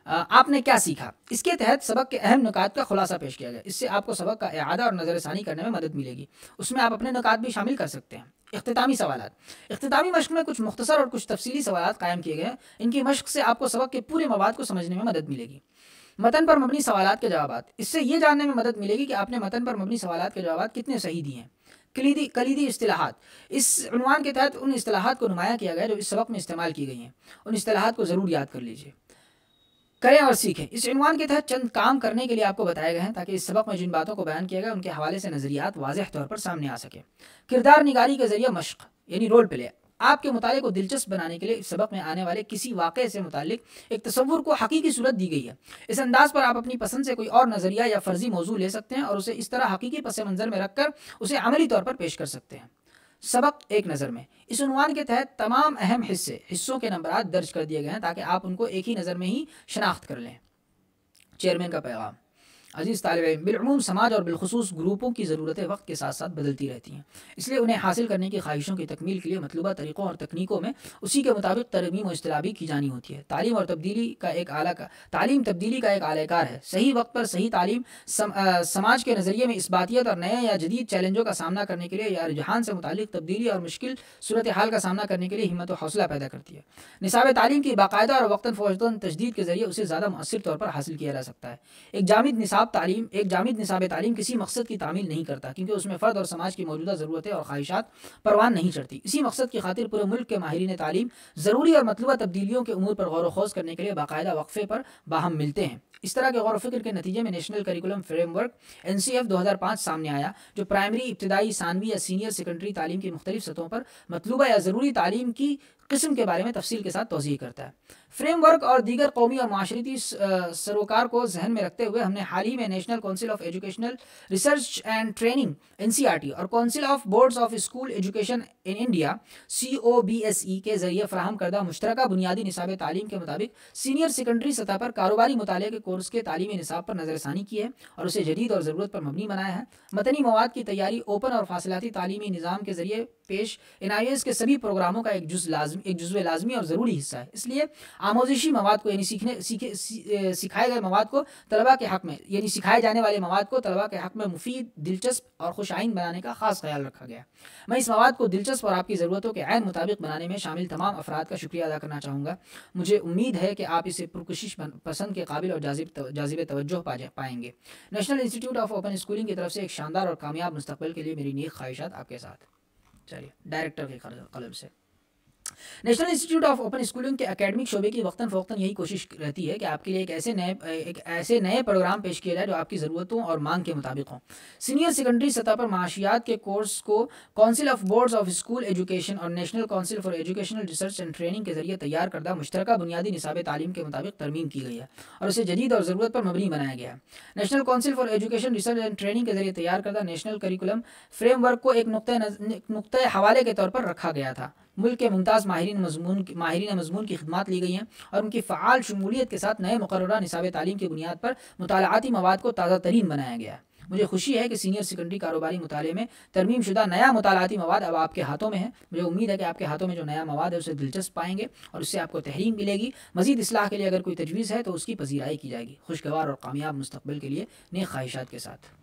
آپ نے کیا سیکھا، اس کے تحت سبق کے اہم نکات کا خلاصہ پیش کیا گیا. اس سے آپ کو سبق کا اعادہ اور نظر ثانی کرنے میں مدد ملے گی. اس میں آپ اپنے نکات بھی شامل کر سکتے ہیں. اختتامی سوالات، اختتامی مشق میں کچھ مختصر اور کچھ تفصیلی سوالات قائم کیے گئے ہیں. ان کی مشق سے آپ کو سبق کے پورے مواد کو سمجھنے میں مدد ملے گی. متن پر مبنی سوالات کے جوابات، اس سے یہ جاننے میں مدد ملے گی کہ آپ نے متن پر مبنی سوالات کے جوابات کتنے صحیح دیے ہیں. کلیدی اصطلاحات، اس عنوان کے تحت ان اصطلاحات کو نمایاں کیا گیا جو اس سبق میں استعمال کی گئی ہیں. ان اصطلاحات کو ضرور یاد کر لیجیے. کریں اور سیکھیں، اس عنوان کے تحت چند کام کرنے کے لیے آپ کو بتائے گئے ہیں تاکہ اس سبق میں جن باتوں کو بیان کیا گیا ان کے حوالے سے نظریات واضح طور پر سامنے آ سکے. کردار نگاری کے ذریعے مشق یعنی رول پلے، آپ کے مطالعے کو دلچسپ بنانے کے لیے اس سبق میں آنے والے کسی واقعے سے متعلق ایک تصور کو حقیقی صورت دی گئی ہے. اس انداز پر آپ اپنی پسند سے کوئی اور نظریہ یا فرضی موضوع لے سکتے ہیں اور اسے اس طرح حقیقی پس منظر میں رکھ کر اسے عملی طور پر پیش کر سکتے ہیں. سبق ایک نظر میں، اس عنوان کے تحت تمام اہم حصوں کے نمبرات درج کر دیے گئے ہیں تاکہ آپ ان کو ایک ہی نظر میں ہی شناخت کر لیں. چیئرمین کا پیغام، عزیز طالب علم، بالعموم سماج اور بالخصوص گروپوں کی ضرورتیں وقت کے ساتھ ساتھ بدلتی رہتی ہیں، اس لیے انہیں حاصل کرنے کی خواہشوں کی تکمیل کے لیے مطلوبہ طریقوں اور تکنیکوں میں اسی کے مطابق ترمیم و اصطلاح بھی کی جانی ہوتی ہے۔ تعلیم تبدیلی کا ایک اعلی کار ہے۔ صحیح وقت پر صحیح تعلیم سماج کے نظریے میں اثباتیت اور نئے یا جدید چیلنجوں کا سامنا کرنے کے لیے یا رجحان سے متعلق تبدیلی اور مشکل صورتحال کا سامنا کرنے کے لیے ہمت و حوصلہ پیدا کرتی ہے۔ نصاب تعلیم کی باقاعدہ اور وقتاً فوقتاً تجدید کے ذریعے اسے زیادہ مؤثر طور پر حاصل کیا جا سکتا ہے۔ ایک جامد نصاب تعلیم کسی مقصد کی تعمیل نہیں کرتا، کیونکہ اس میں فرد اور سماج کی موجودہ ضرورتیں اور خواہشات پروان نہیں چڑھتی۔ اسی مقصد کی خاطر پورے ملک کے ماہرین تعلیم ضروری اور مطلوبہ تبدیلیوں کے امور پر غور و خوض کرنے کے لیے باقاعدہ وقفے پر باہم ملتے ہیں۔ اس طرح کے غور و فکر کے نتیجے میں national curriculum frame work NCF 2005 سامنے آیا، جو پرائمری، ابتدائی، ثانوی یا سینئر سیکنڈری تعلیم کی مختلف سطحوں پر مطلوبہ یا ضروری تعلیم کی قسم کے بارے میں تفصیل کے ساتھ توضیح کرتا ہے۔ فریم ورک اور دیگر قومی اور معاشرتی سروکار کو ذہن میں رکھتے ہوئے ہم نے حال ہی میں national council of educational Research and training NCRT اور council of Boards of School education in India COBSE کے ذریعے فراہم کردہ مشترکہ بنیادی نصاب تعلیم کے مطابق سینئر سیکنڈری سطح پر کاروباری مطالعے کے کورس کے تعلیمی نصاب پر نظر ثانی کی ہے اور اسے جدید اور ضرورت پر مبنی بنایا ہے۔ متنی مواد کی تیاری اوپن اور فاصلاتی تعلیمی نظام کے ذریعے پیش NIS کے سبھی پروگراموں کا ایک جزو لازمی اور ضروری حصہ ہے۔ اس لیے آموزشی مواد کو سکھائے جانے والے مواد کو طلباء کے حق میں مفید، دلچسپ اور خوش آئند بنانے کا خاص خیال رکھا گیا۔ میں اس مواد کو دلچسپ اور آپ کی ضرورتوں کے عین مطابق بنانے میں شامل تمام افراد کا شکریہ ادا کرنا چاہوں گا۔ مجھے امید ہے کہ آپ اسے پرکشش پسند کے قابل اور جاذب توجہ پائیں گے۔ National institute of open schooling کی طرف سے ایک شاندار اور کامیاب مستقبل کے لیے میری نیک خواہشات آپ کے ساتھ۔ چلیے، ڈائریکٹر کے قلم سے national institute of open schooling کے اکیڈمک شعبے کی وقتاً فوقتاً یہی کوشش رہتی ہے کہ آپ کے لیے ایک ایسے نئے پروگرام پیش کیا جائے جو آپ کی ضرورتوں اور مانگ کے مطابق ہوں۔ سینئر سیکنڈری سطح پر معاشیات کے کورس کو Council of Boards of School Education اور National Council for Educational Research and Training کے ذریعے تیار کردہ مشترکہ بنیادی نصاب تعلیم کے مطابق ترمیم کی گئی ہے اور اسے جدید اور ضرورت پر مبنی بنایا گیا ہے۔ National Council for education research and Training کے ذریعے تیار کردہ نیشنل کریکولم فریم ورک کو ایک نقطۂ حوالے کے طور پر رکھا گیا تھا۔ ملک کے ممتاز ماہرین مضمون کی خدمات لی گئی ہیں اور ان کی فعال شمولیت کے ساتھ نئے مقررہ نصاب تعلیم کی بنیاد پر مطالعاتی مواد کو تازہ ترین بنایا گیا ہے۔ مجھے خوشی ہے کہ سینئر سیکنڈری کاروباری مطالعے میں ترمیم شدہ نیا مطالعاتی مواد اب آپ کے ہاتھوں میں ہے۔ مجھے امید ہے کہ آپ کے ہاتھوں میں جو نیا مواد ہے اسے دلچسپ پائیں گے اور اس سے آپ کو تحریک ملے گی۔ مزید اصلاح کے لیے اگر کوئی تجویز ہے تو اس کی پذیرائی کی جائے گی۔ خوشگوار اور کامیاب مستقبل کے لیے نیک خواہشات کے ساتھ۔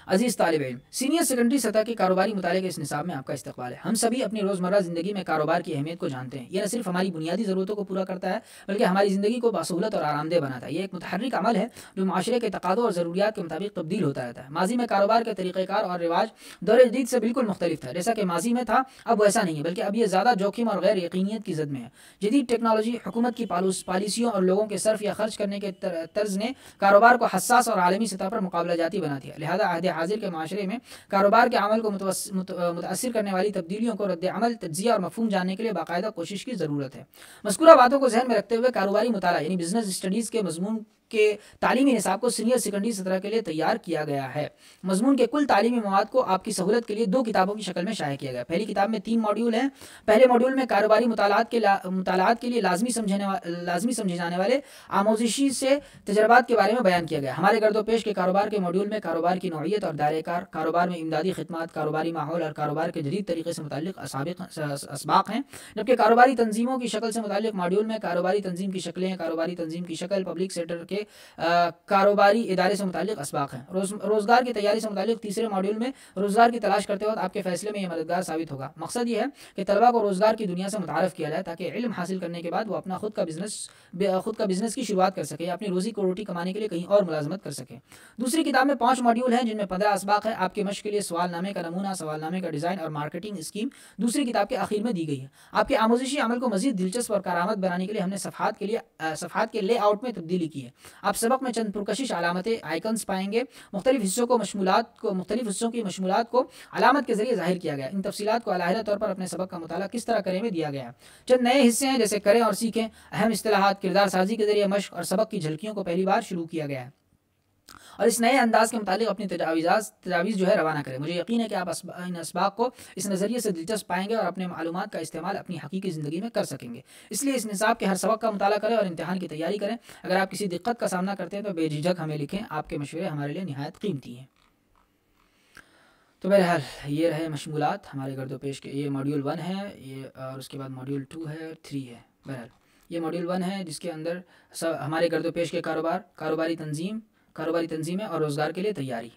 عزیز طالب علم، سینئر سیکنڈری سطح کے کاروباری مطالعے کے اس نصاب میں آپ کا استقبال ہے۔ ہم سبھی اپنی روزمرہ زندگی میں کاروبار کی اہمیت کو جانتے ہیں۔ یہ نہ صرف ہماری بنیادی ضرورتوں کو پورا کرتا ہے بلکہ ہماری زندگی کو باسہولت اور آرام دہ بناتا ہے۔ یہ ایک متحرک عمل ہے جو معاشرے کے تقاضوں اور ضروریات کے مطابق تبدیل ہوتا رہتا ہے۔ ماضی میں کاروبار کے طریقہ کار اور رواج دور جدید سے بالکل مختلف تھا۔ جیسا کہ ماضی میں تھا اب ویسا نہیں ہے، بلکہ اب یہ زیادہ جوخم اور غیر یقینیت کی زد میں ہے۔ جدید ٹیکنالوجی، حکومت کی پالیسیوں اور لوگوں کے صرف یا خرچ کرنے کے طرز نے کاروبار کو حساس اور عالمی سطح پر مقابلہ جاتی بنا دیا۔ لہذا عہد حاضر کے معاشرے میں کاروبار کے عمل کو متاثر کرنے والی تبدیلیوں کو رد عمل، تجزیہ اور مفہوم جاننے کے لیے باقاعدہ کوشش کی ضرورت ہے۔ مذکورہ باتوں کو ذہن میں رکھتے ہوئے کاروباری مطالعہ یعنی بزنس اسٹڈیز کے مضمون کے تعلیمی نصاب کو سینئر سیکنڈری سطح کے لیے تیار کیا گیا ہے۔ مضمون کے کل تعلیمی مواد کو آپ کی سہولت کے لیے 2 کتابوں کی شکل میں شائع کیا گیا۔ پہلی کتاب میں 3 موڈیول ہیں۔ پہلے موڈیول میں کاروباری مطالعات کے لیے لازمی سمجھے جانے والے آموزشی سے تجربات کے بارے میں بیان کیا گیا۔ ہمارے گرد و پیش کے کاروبار کے موڈیول میں کاروبار کی نوعیت اور دائرۂ کار، کاروبار میں امدادی خدمات، کاروباری ماحول اور کاروبار کے جدید طریقے سے متعلق اسباق ہیں، جبکہ کاروباری تنظیموں کی شکل سے متعلق موڈیول میں کاروباری تنظیم کی شکلیں، کاروباری تنظیم کی شکل، پبلک سیکٹر کے کاروباری ادارے سے متعلق اسباق ہیں۔ روزگار کی تیاری سے متعلق تیسرے موڈیول میں روزگار کی تلاش کرتے وقت آپ کے فیصلے میں یہ مددگار ثابت ہوگا۔ مقصد یہ ہے کہ طلباء کو روزگار کی دنیا سے متعارف کیا جائے تاکہ علم حاصل کرنے کے بعد وہ اپنا خود کا بزنس کی شروعات کر سکے یا اپنی روزی کو روٹی کمانے کے لیے کہیں اور ملازمت کر سکے۔ دوسری کتاب میں 5 موڈیول ہیں جن میں 15 اسباق ہیں۔ آپ کے مشق کے لیے سوال نامے کا نمونہ، سوال نامے کا ڈیزائن اور مارکیٹنگ اسکیم دوسری کتاب کے آخر میں دی گئی ہے۔ آپ کے آموزشی عمل کو مزید دلچسپ اور کارآمد بنانے کے لیے ہم نے صفحات کے لے آؤٹ میں تبدیلی کی ہے۔ آپ سبق میں چند پرکشش علامتیں آئیکنز پائیں گے۔ مختلف حصوں کی مشمولات کو علامت کے ذریعے ظاہر کیا گیا۔ ان تفصیلات کو علیحدہ طور پر اپنے سبق کا مطالعہ کس طرح کریں میں دیا گیا ہے۔ چند نئے حصے ہیں جیسے کریں اور سیکھیں، اہم اصطلاحات، کردار سازی کے ذریعے مشق اور سبق کی جھلکیوں کو پہلی بار شروع کیا گیا ہے۔ اور اس نئے انداز کے متعلق اپنی تجاویز جو ہے روانہ کریں. مجھے یقین ہے کہ آپ ان اسباق کو اس نظریے سے دلچسپ پائیں گے اور اپنے معلومات کا استعمال اپنی حقیقی زندگی میں کر سکیں گے. اس لیے اس نصاب کے ہر سبق کا مطالعہ کریں اور امتحان کی تیاری کریں. اگر آپ کسی دقت کا سامنا کرتے ہیں تو بے جھجک ہمیں لکھیں. آپ کے مشورے ہمارے لیے نہایت قیمتی ہیں. تو بہرحال یہ رہے مشمولات ہمارے گرد و پیش کے. یہ ماڈیول 1 ہے یہ، اور اس کے بعد ماڈیول 2 ہے، 3 ہے. بہرحال یہ ماڈیول 1 ہے جس کے اندر ہمارے گرد و پیش کے کاروباری تنظیمیں اور روزگار کے لیے تیاری،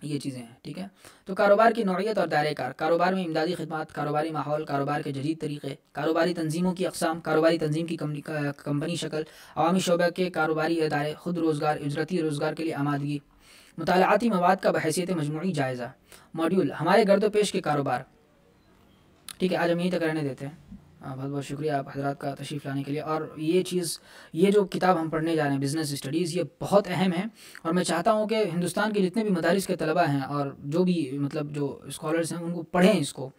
یہ چیزیں ہیں. ٹھیک ہے. تو کاروبار کی نوعیت اور دائرۂ کار، کاروبار میں امدادی خدمات، کاروباری ماحول، کاروبار کے جدید طریقے، کاروباری تنظیموں کی اقسام، کاروباری تنظیم کی کمپنی شکل، عوامی شعبہ کے کاروباری ادارے، خود روزگار، اجرتی روزگار کے لیے آمادگی، مطالعاتی مواد کا بحیثیت مجموعی جائزہ. ماڈیول ہمارے گرد و پیش کے کاروبار. ٹھیک ہے، آج ہم یہیں تک رہنے دیتے ہیں. بہت بہت شکریہ آپ حضرات کا تشریف لانے کے لیے. اور یہ جو کتاب ہم پڑھنے جا رہے ہیں بزنس اسٹڈیز، یہ بہت اہم ہے اور میں چاہتا ہوں کہ ہندوستان کے جتنے بھی مدارس کے طلباء ہیں اور جو بھی مطلب جو اسکالرس ہیں ان کو پڑھیں، اس کو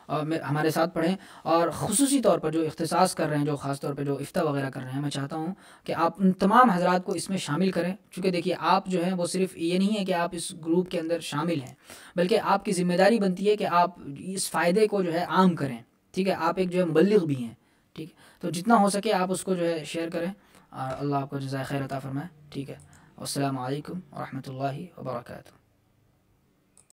اور ہمارے ساتھ پڑھیں. اور خصوصی طور پر جو اختصاص کر رہے ہیں، جو خاص طور پہ جو افتاء وغیرہ کر رہے ہیں، میں چاہتا ہوں کہ آپ ان تمام حضرات کو اس میں شامل کریں. چونکہ دیکھیے آپ جو ہیں وہ صرف یہ نہیں ہے کہ آپ اس گروپ کے اندر شامل ہیں، بلکہ آپ کی ذمہ داری بنتی ہے کہ آپ اس فائدے کو جو ہے عام کریں. ٹھیک ہے، آپ ایک جو ہے مبلغ بھی ہیں. ٹھیک ہے، تو جتنا ہو سکے آپ اس کو جو ہے شیئر کریں اور اللہ آپ کو جزائے خیر عطا فرمائے. ٹھیک ہے، السلام علیکم ورحمۃ اللہ وبرکاتہ.